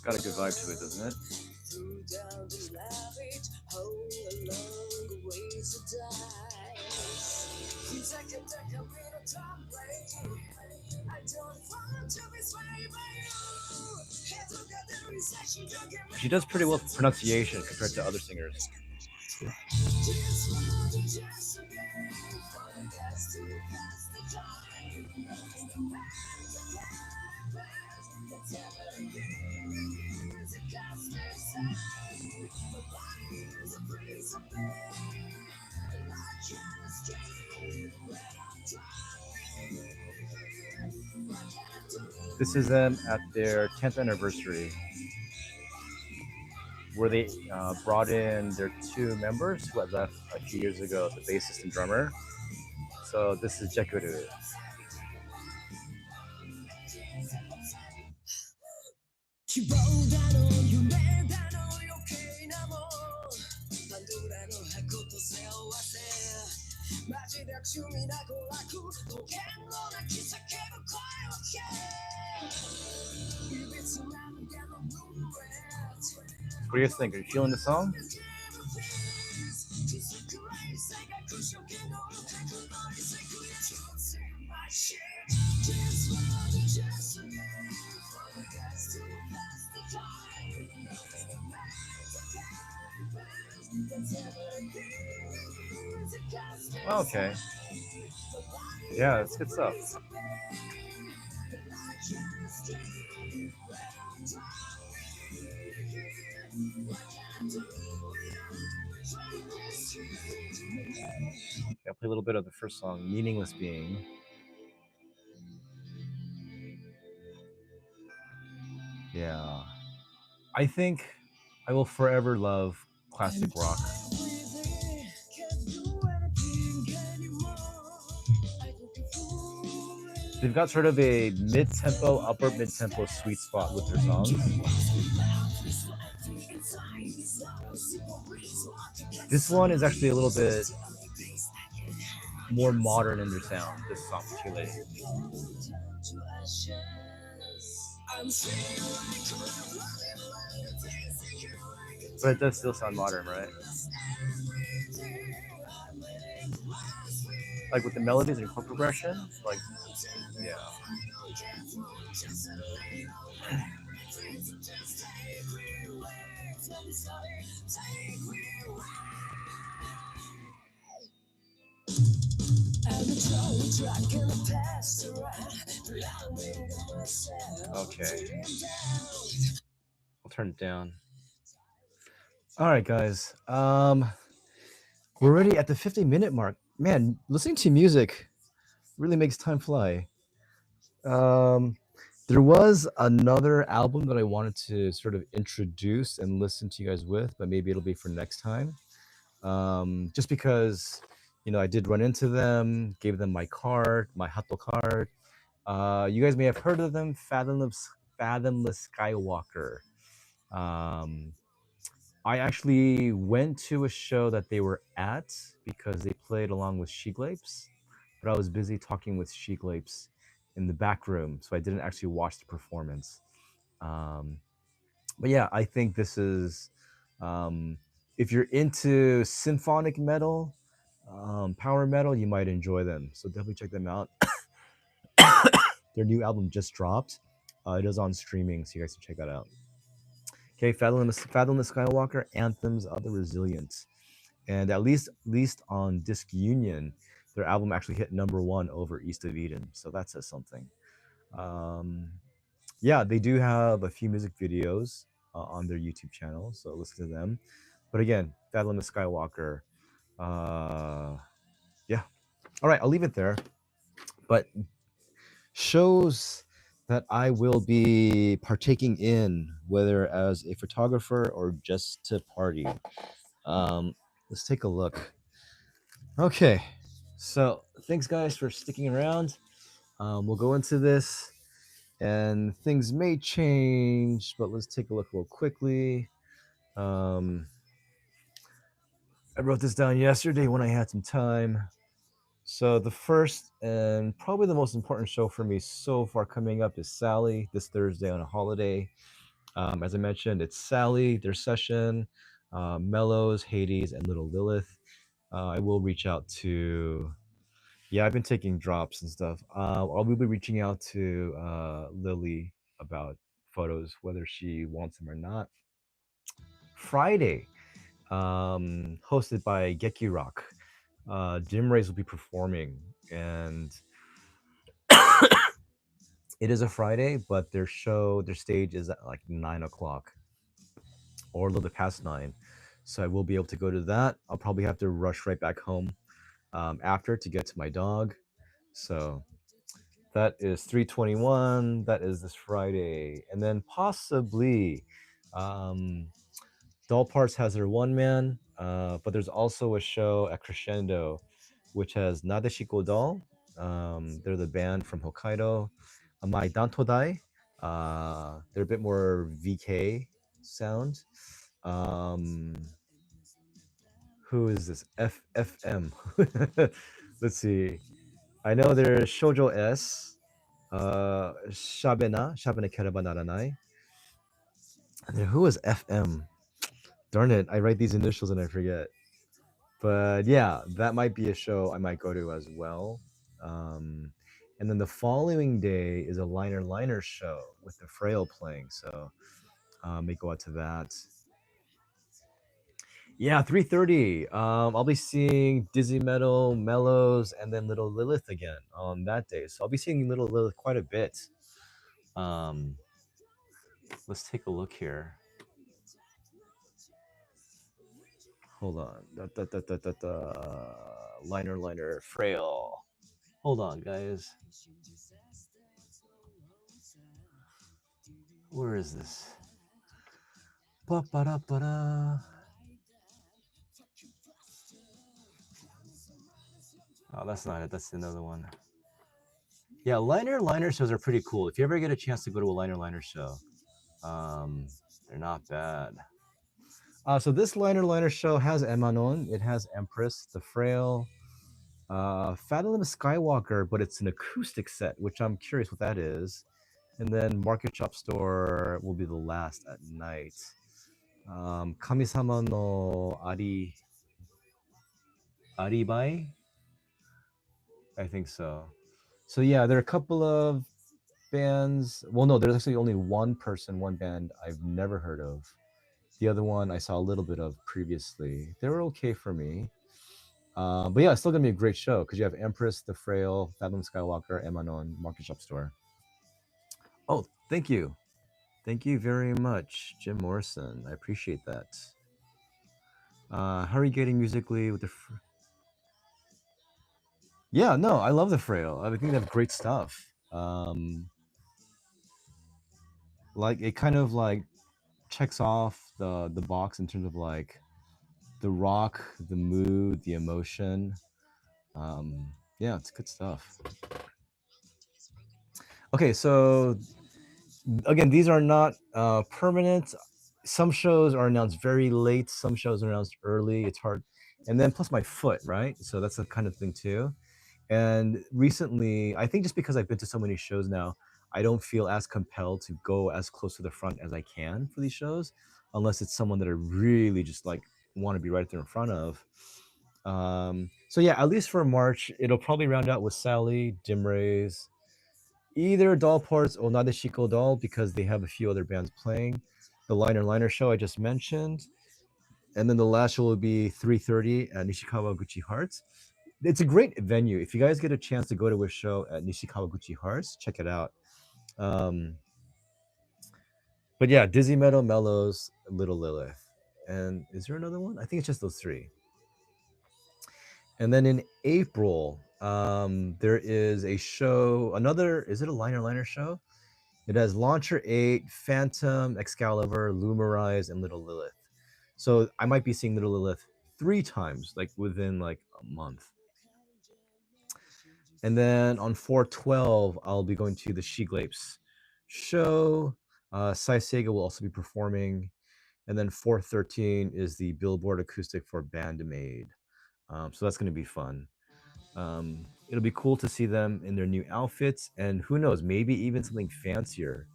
Got a good vibe to it, doesn't it? She does pretty well for pronunciation compared to other singers. This is them at their 10th anniversary, where they brought in their two members who had left a few years ago, the bassist and drummer. So this is JEKYLL. What do you guys think? Are you feeling the song? Okay. Yeah, it's good stuff. I'll play a little bit of the first song, Meaningless Being. Yeah. I think I will forever love classic rock. They've got sort of a mid-tempo, upper mid-tempo sweet spot with their songs. This one is actually a little bit more modern in their sound, this song, Chile. But it does still sound modern, right? Like with the melodies and chord progression, like, yeah. Okay. I'll turn it down. All right, guys. We're already at the 50-minute mark. Man, listening to music really makes time fly. There was another album that I wanted to sort of introduce and listen to you guys with, but maybe it'll be for next time. Just because, I did run into them, gave them my card, my Hato card. You guys may have heard of them, Fathomless Skywalker. I actually went to a show that they were at because they played along with JEKYLL, but I was busy talking with JEKYLL in the back room, so I didn't actually watch the performance. But yeah, I think this is, if you're into symphonic metal, power metal, you might enjoy them. So definitely check them out. Their new album just dropped. It is on streaming, so you guys can check that out. Okay, Fathomless Skywalker, Anthems of the Resilient. And at least on Disc Union, their album actually hit #1 over East of Eden. So that says something. Yeah, they do have a few music videos on their YouTube channel, so listen to them. But again, Fathomless Skywalker. Yeah. All right, I'll leave it there. But shows that I will be partaking in, whether as a photographer or just to party. Let's take a look. Okay, so thanks guys for sticking around. We'll go into this and things may change, but let's take a look real quickly. I wrote this down yesterday when I had some time. So the first and probably the most important show for me so far coming up is Sally this Thursday on a holiday. As I mentioned, it's Sally, their session, Mellows, Hades, and Little Lilith. I will reach out to, yeah, I've been taking drops and stuff. I will be reaching out to Lily about photos, whether she wants them or not. Friday, hosted by JEKYLL. Jim Rays will be performing, and it is a Friday, but their stage is at like 9 o'clock or a little bit past 9. So I will be able to go to that. I'll probably have to rush right back home after to get to my dog. So that is 321. That is this Friday. And then possibly Doll Parts has their one man, but there's also a show at Crescendo, which has Nadeshiko Doll. They're the band from Hokkaido. My Dantodai. They're a bit more VK sound. Um, who is this? FFM. Let's see. I know there's Shoujo S. Shabena Kereba Naranai. And then who is FM? Darn it, I write these initials and I forget. But yeah, that might be a show I might go to as well. And then the following day is a liner show with the Frail playing. So may go out to that. Yeah, 3:30. I'll be seeing Dizzy Metal, Mellows, and then Little Lilith again on that day. So I'll be seeing Little Lilith quite a bit. Let's take a look here. Hold on. Liner, Frail. Hold on, guys. Where is this? Ba-ba-da-ba-da. Oh, that's not it. That's another one. Yeah, liner shows are pretty cool. If you ever get a chance to go to a liner show, they're not bad. So this liner show has EMANON. It has Empress, The Frail, Fathom Skywalker, but it's an acoustic set, which I'm curious what that is. And then Market Shop Store will be the last at night. Kamisama no Aribai? I think so. So yeah, there are a couple of bands. Well, no, there's actually only one band I've never heard of. The other one I saw a little bit of previously. They were okay for me. But yeah, it's still gonna be a great show because you have Empress, The Frail, Fathom Skywalker, Emanon, Market Shop Store. Oh, thank you. Thank you very much, Jim Morrison. I appreciate that. How are you getting musically with the... Yeah, no, I love The Frail. I think they have great stuff. Like, it kind of like checks off the box in terms of like the rock, the mood, the emotion. Yeah, it's good stuff. Okay, so again, these are not permanent. Some shows are announced very late, some shows are announced early. It's hard. And then plus my foot, right? So that's the kind of thing too. And recently, I think just because I've been to so many shows now, I don't feel as compelled to go as close to the front as I can for these shows, unless it's someone that I really just like want to be right there in front of. So yeah, at least for March, it'll probably round out with Sally, Dim Rays, either Doll Parts or Nadeshiko Doll because they have a few other bands playing. The Liner show I just mentioned, and then the last show will be 3:30 at Nishikawa Gucci Hearts. It's a great venue. If you guys get a chance to go to a show at Nishikawa Gucci Hearts, check it out. But yeah, Dizzy Metal, Mellows, Little Lilith. And is there another one? I think it's just those three. And then in April, there is a show, is it a liner show? It has Launcher 8, Phantom, Excalibur, Lumerize, and Little Lilith. So I might be seeing Little Lilith 3 times, like within like a month. And then on 4/12, I'll be going to the She Glapes show. Sai Sega will also be performing. And then 413 is the Billboard acoustic for Bandmade. So that's going to be fun. It'll be cool to see them in their new outfits, and who knows, maybe even something fancier.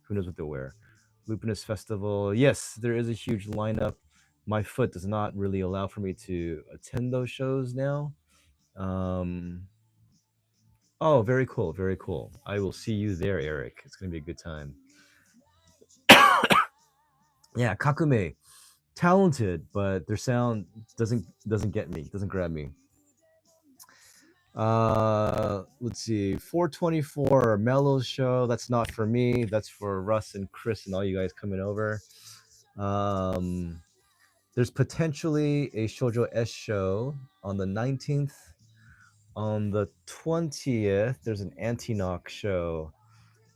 Who knows what they'll wear? Lupinus Festival. Yes, there is a huge lineup. My foot does not really allow for me to attend those shows now. Oh, very cool, very cool. I will see you there, Eric. It's gonna be a good time. Yeah, Kakume, talented, but their sound doesn't get me, doesn't grab me. Let's see, 424 Mellows show. That's not for me. That's for Russ and Chris and all you guys coming over. There's potentially a Shoujo S show on the 19th. On the 20th, there's an Anti-Knock show,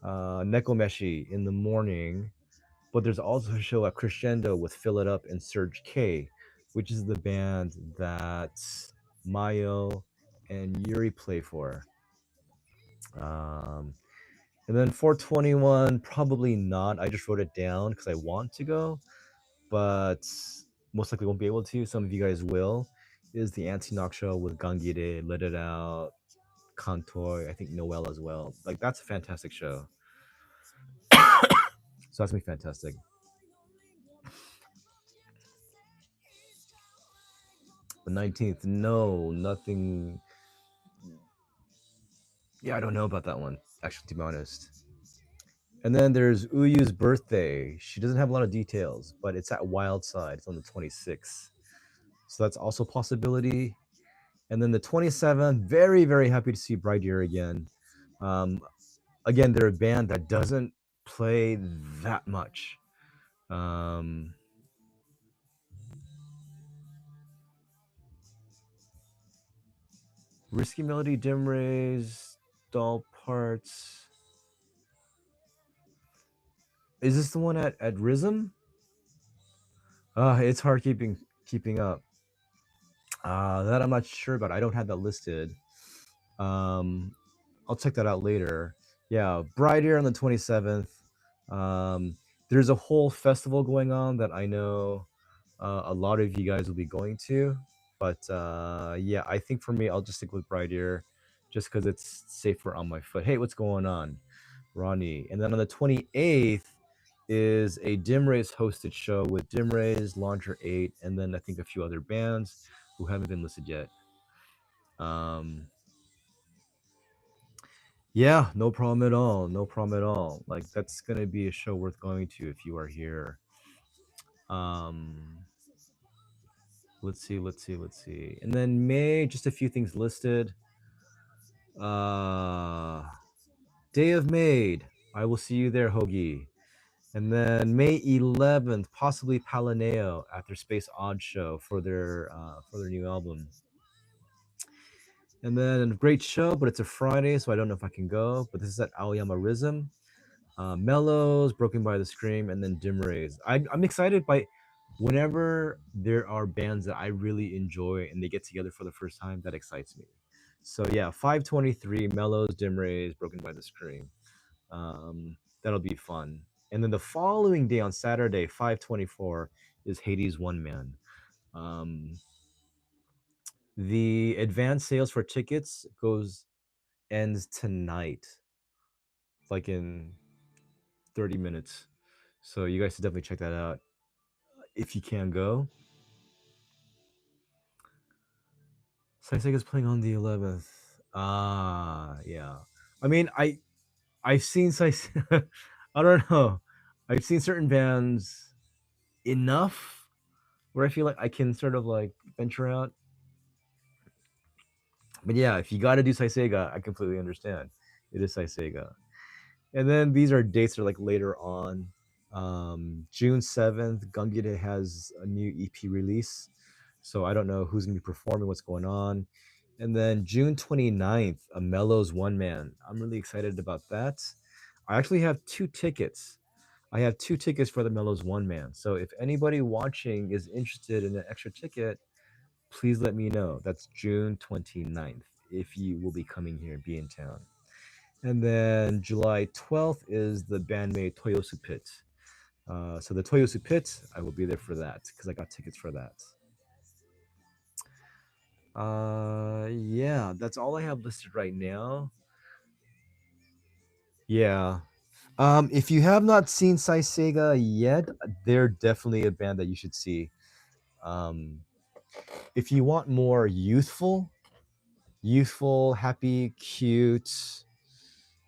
Nekomeshi in the morning. But there's also a show at Crescendo with Fill It Up and Surge K, which is the band that Mayo and Yuri play for. And then 421, probably not. I just wrote it down because I want to go, but most likely won't be able to. Some of you guys will. Is the Anti-Knock show with Gangire, Let It Out, Kantoy, I think Noel as well. Like, that's a fantastic show. So that's gonna be fantastic. The 19th, no, nothing. Yeah, I don't know about that one, actually, to be honest. And then there's Uyu's birthday. She doesn't have a lot of details, but it's at Wildside. It's on the 26th. So that's also a possibility. And then the 27th, very, very happy to see Bright Ear again. Again, they're a band that doesn't play that much. Risky Melody, Dim Rays, Doll Parts. Is this the one at Rhythm? It's hard keeping up. That I'm not sure about. I don't have that listed. I'll check that out later. Yeah, Bright Ear on the 27th. There's a whole festival going on that I know a lot of you guys will be going to. But yeah, I think for me, I'll just stick with Bright Ear just because it's safer on my foot. Hey, what's going on, Ronnie? And then on the 28th is a Dim Rays hosted show with Dim Rays, Launcher 8, and then I think a few other bands who haven't been listed yet. Yeah, no problem at all. No problem at all. Like, that's gonna be a show worth going to if you are here. Let's see. And then May, just a few things listed. Day of Maid. I will see you there, Hoagie. And then May 11th, possibly Palineo at their Space Odd show for their new album. And then a great show, but it's a Friday, so I don't know if I can go. But this is at Aoyama Rhythm. Mellows, Broken by the Scream, and then Dim Rays. I'm excited by whenever there are bands that I really enjoy and they get together for the first time. That excites me. So yeah, 523, Mellows, Dim Rays, Broken by the Scream. That'll be fun. And then the following day on Saturday, 524, is Hades One Man. The advance sales for tickets ends tonight, like in 30 minutes. So you guys should definitely check that out if you can go. Saisega's playing on the 11th. Yeah. I mean, I've seen I don't know. I've seen certain bands enough where I feel like I can sort of like venture out. But yeah, if you got to do Saisega, I completely understand. It is Saisega. And then these are dates that are like later on. June 7th, Gungita has a new EP release. So I don't know who's going to be performing, what's going on. And then June 29th, a Mellows One Man. I'm really excited about that. I actually have 2 tickets. I have 2 tickets for the Mellows One Man. So if anybody watching is interested in an extra ticket, please let me know. That's June 29th if you will be coming here, be in town. And then July 12th is the bandmate Toyosu Pit. So the Toyosu Pit, I will be there for that because I got tickets for that. Yeah, that's all I have listed right now. Yeah. If you have not seen Sega yet, they're definitely a band that you should see. Um, if you want more youthful, happy, cute,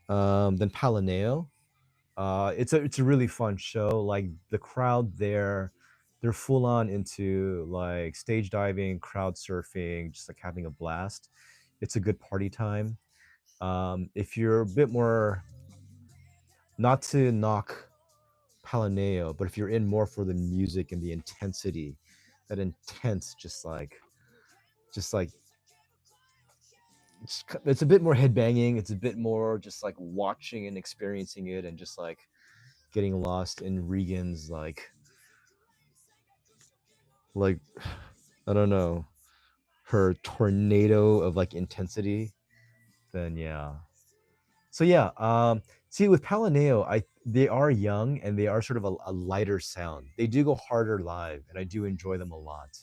than Palineo. It's a really fun show. Like the crowd there, they're full on into like stage diving, crowd surfing, just like having a blast. It's a good party time. If you're a bit more, not to knock Palineo, but if you're in more for the music and the intensity, that intense, just like it's a bit more headbanging. It's a bit more just like watching and experiencing it, and just like getting lost in Regan's like I don't know, her tornado of like intensity. Then yeah. So yeah, see with Palineo, they are young and they are sort of a lighter sound. They do go harder live, and I do enjoy them a lot.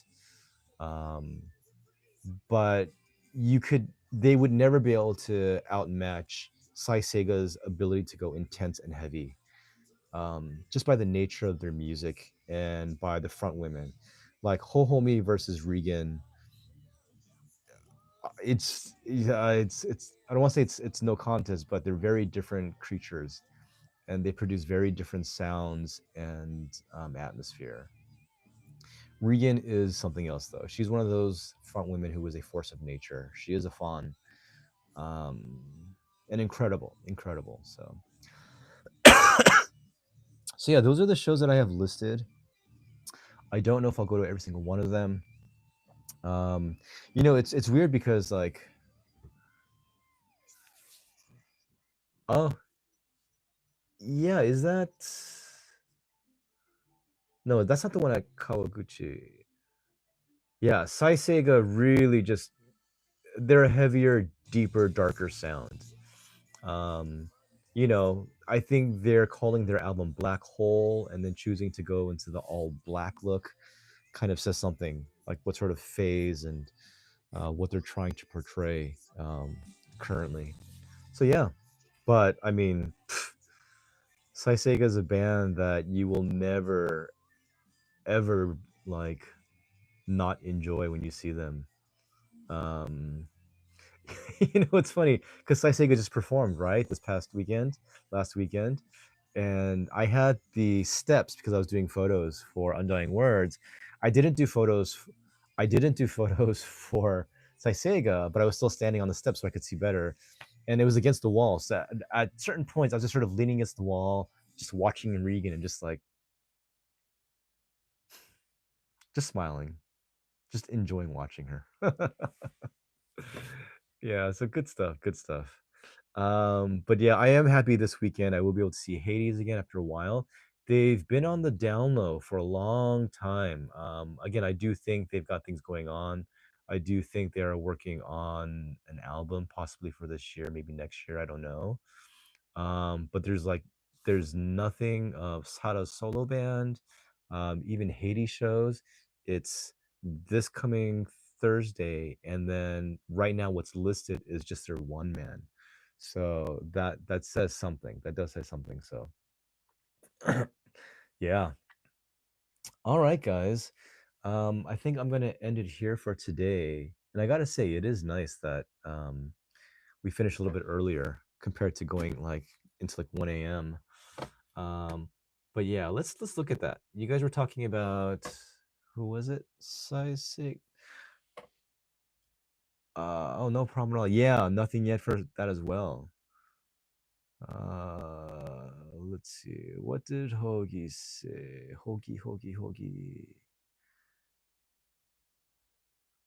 Um, but they would never be able to outmatch Sai Sega's ability to go intense and heavy, just by the nature of their music and by the front women. Like Hohomi versus Regan, it's yeah, it's I don't want to say it's no contest, but they're very different creatures, and they produce very different sounds and atmosphere. Regan is something else, though. She's one of those front women who is a force of nature. She is a fawn, um, and incredible. So, so yeah, those are the shows that I have listed. I don't know if I'll go to every single one of them. Um, it's weird because like, oh yeah, is that no? That's not the one at Kawaguchi. Yeah, Sai Sega really just they're a heavier, deeper, darker sound. Um, I think they're calling their album Black Hole and then choosing to go into the all black look kind of says something like what sort of phase and what they're trying to portray currently. So yeah, but I mean, Sai Sega is a band that you will never ever like not enjoy when you see them. Um, it's funny because Sai Sega just performed right this past weekend, last weekend, and I had the steps because I was doing photos for Undying Words. I didn't do photos. I didn't do photos for Sai Sega, but I was still standing on the steps so I could see better, and it was against the wall. So at certain points, I was just sort of leaning against the wall, just watching Regan and just like just smiling, just enjoying watching her. Yeah, so good stuff, good stuff. But yeah, I am happy this weekend. I will be able to see Hades again after a while. They've been on the down low for a long time. Again, I do think they've got things going on. I do think they are working on an album, possibly for this year, maybe next year. I don't know. But there's nothing of Sada's solo band, even Hades shows. It's this coming Thursday, and then right now what's listed is just their one man. So that says something. That does say something. So yeah. All right, guys. I think I'm gonna end it here for today. And I gotta say, it is nice that we finished a little bit earlier compared to going like into like 1 a.m. Um, but yeah, let's look at that. You guys were talking about who was it? Sisig. Oh, no problem at all. Yeah, nothing yet for that as well. Let's see. What did Hoagie say? Hoagie.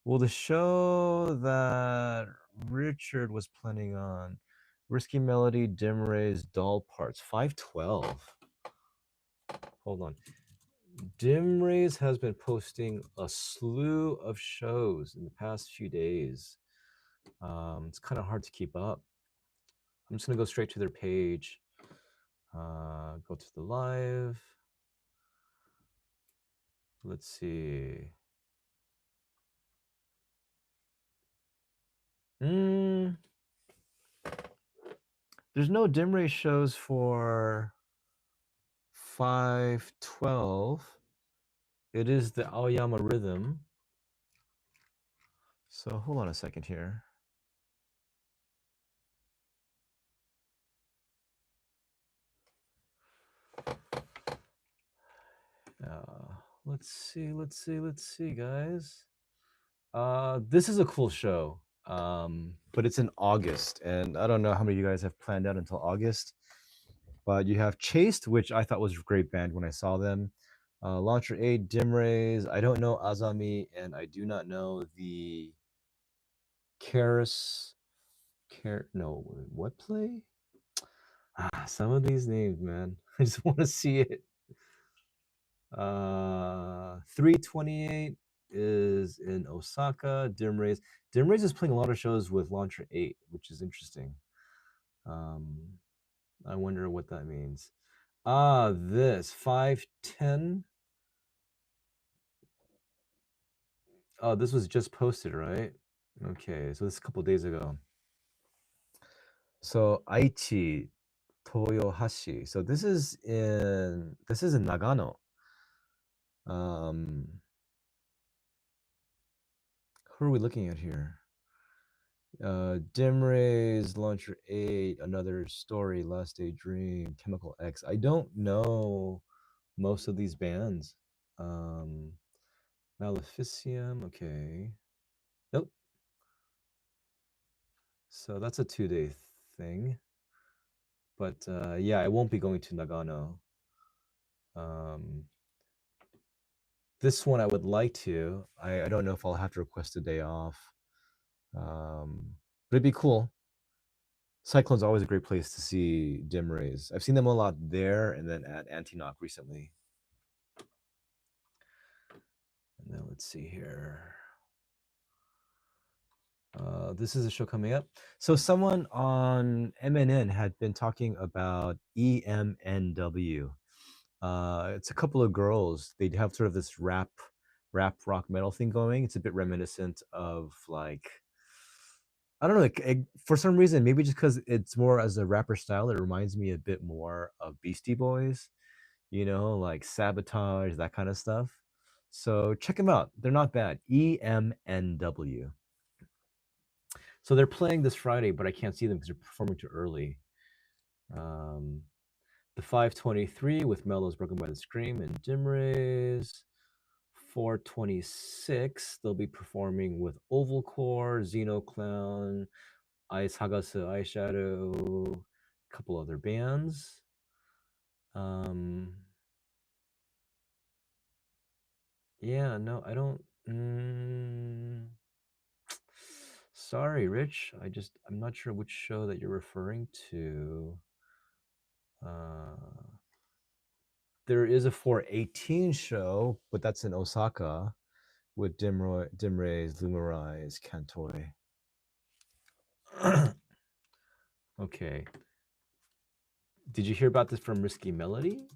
Well, the show that Richard was planning on, Risky Melody, Dim Rays, Doll Parts, 512. Hold on. Dim Rays has been posting a slew of shows in the past few days. It's kind of hard to keep up. I'm just gonna go straight to their page. Go to the live. Let's see. There's no dim ray shows for 512. It is the Aoyama rhythm. So hold on a second here. Let's see, guys. This is a cool show. But it's in August, and I don't know how many of you guys have planned out until August. But you have Chased, which I thought was a great band when I saw them. Launcher 8, Dim Rays. I don't know Azami, and I do not know the Karis. No, what play? Some of these names, man. I just want to see it. 328 is in Osaka. Dim Rays. Dim Rays is playing a lot of shows with Launcher 8, which is interesting. I wonder what that means. This 510. Oh, this was just posted, right? Okay, so this is a couple days ago. So Aichi Toyohashi. So this is in Nagano. Who are we looking at here? Dim Rays, Launcher 8, Another Story, Last Day Dream, Chemical X. I don't know most of these bands. Maleficium, okay. Nope. So that's a 2-day thing. But yeah, I won't be going to Nagano. This one I would like to. I don't know if I'll have to request a day off. But it'd be cool. Cyclone's always a great place to see Dim Rays. I've seen them a lot there and then at Antinoch recently. And then let's see here. This is a show coming up. So someone on MNN had been talking about EMNW. It's a couple of girls. They have sort of this rap rock metal thing going. It's a bit reminiscent of like, I don't know, like, for some reason, maybe just because it's more as a rapper style, it reminds me a bit more of Beastie Boys, you know, like Sabotage, that kind of stuff. So check them out. They're not bad. EMNW. So they're playing this Friday, but I can't see them because they're performing too early. The 523 with Mellows Broken by the Scream and Dim Rays. 426, they'll be performing with Oval Core, Xeno Clown, Ice Hagasu Eyeshadow, a couple other bands. Yeah, no, I don't. Sorry, Rich. I'm not sure which show that you're referring to. There is a 418 show, but that's in Osaka with Dim Rays, Lumerize, Kantoi. Okay. Did you hear about this from Risky Melody?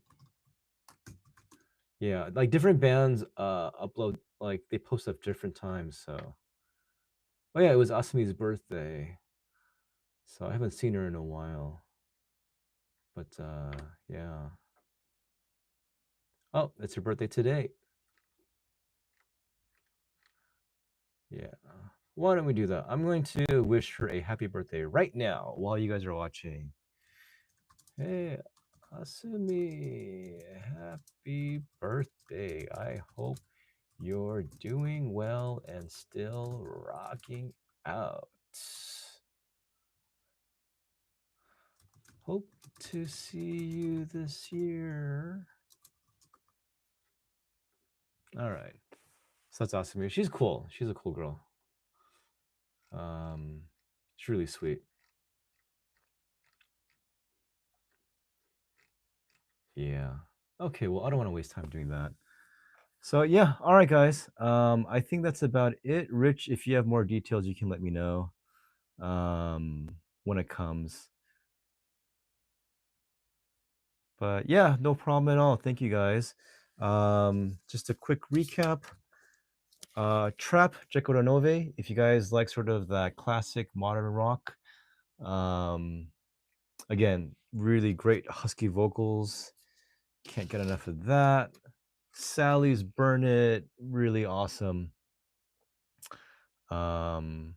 Yeah, like different bands upload, like they post at different times. So, oh yeah, it was Asumi's birthday, so I haven't seen her in a while. But yeah. Oh, it's her birthday today. Yeah. Why don't we do that? I'm going to wish her a happy birthday right now while you guys are watching. Hey, Asumi, happy birthday. I hope you're doing well and still rocking out. Hope to see you this year. All right. So that's Asumi. She's cool. She's a cool girl. She's really sweet. Yeah. Okay, well, I don't want to waste time doing that. So yeah, all right, guys. I think that's about it. Rich, if you have more details, you can let me know when it comes. But yeah, no problem at all. Thank you guys. Just a quick recap. Trap, JEKYLL RONOVE. If you guys like sort of that classic modern rock, um, again, really great husky vocals. Can't get enough of that. Sally's Burn It, really awesome. Shibuya.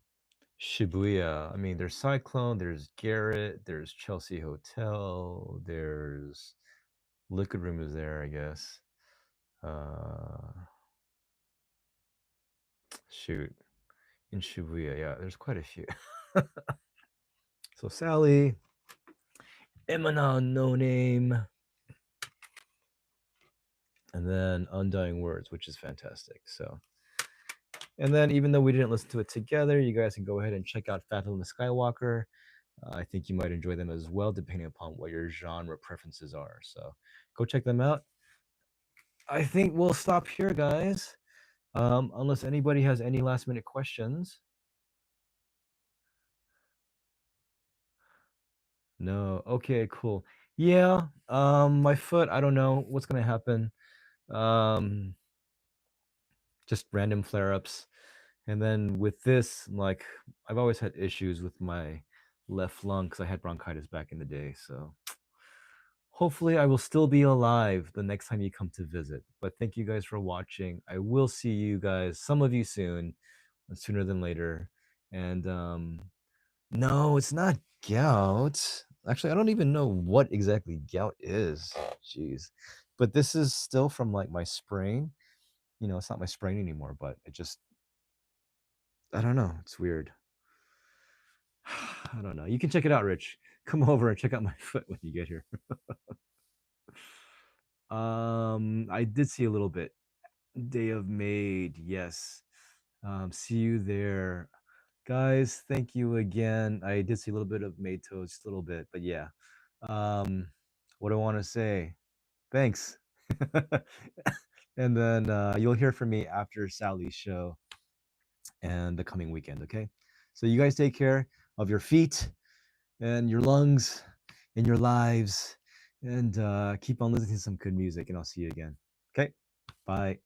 I mean, there's Cyclone, there's Garrett, there's Chelsea Hotel, there's Liquid Room is there, I guess. Shoot. In Shibuya, yeah, there's quite a few. So Sally, EMANON, No Name, and then Undying Words, which is fantastic. So, and then even though we didn't listen to it together, you guys can go ahead and check out Fathom the Skywalker. I think you might enjoy them as well, depending upon what your genre preferences are. So go check them out. I think we'll stop here, guys. Unless anybody has any last minute questions. No. Okay, cool. Yeah. My foot, I don't know what's gonna happen. Just random flare-ups. And then with this, like, I've always had issues with my left lung because I had bronchitis back in the day. So hopefully I will still be alive the next time you come to visit. But thank you guys for watching. I will see you guys, some of you soon, sooner than later. And no, it's not gout. Actually, I don't even know what exactly gout is. Jeez. But this is still from like my sprain. You know, it's not my sprain anymore, but it just, I don't know. It's weird. I don't know. You can check it out, Rich. Come over and check out my foot when you get here. I did see a little bit. Day of Maid, yes. See you there. Guys, thank you again. I did see a little bit of Maid Toast, just a little bit, but yeah. What do I want to say? Thanks. And then you'll hear from me after Sally's show and the coming weekend, okay? So you guys take care of your feet and your lungs and your lives and keep on listening to some good music, and I'll see you again. Okay? Bye.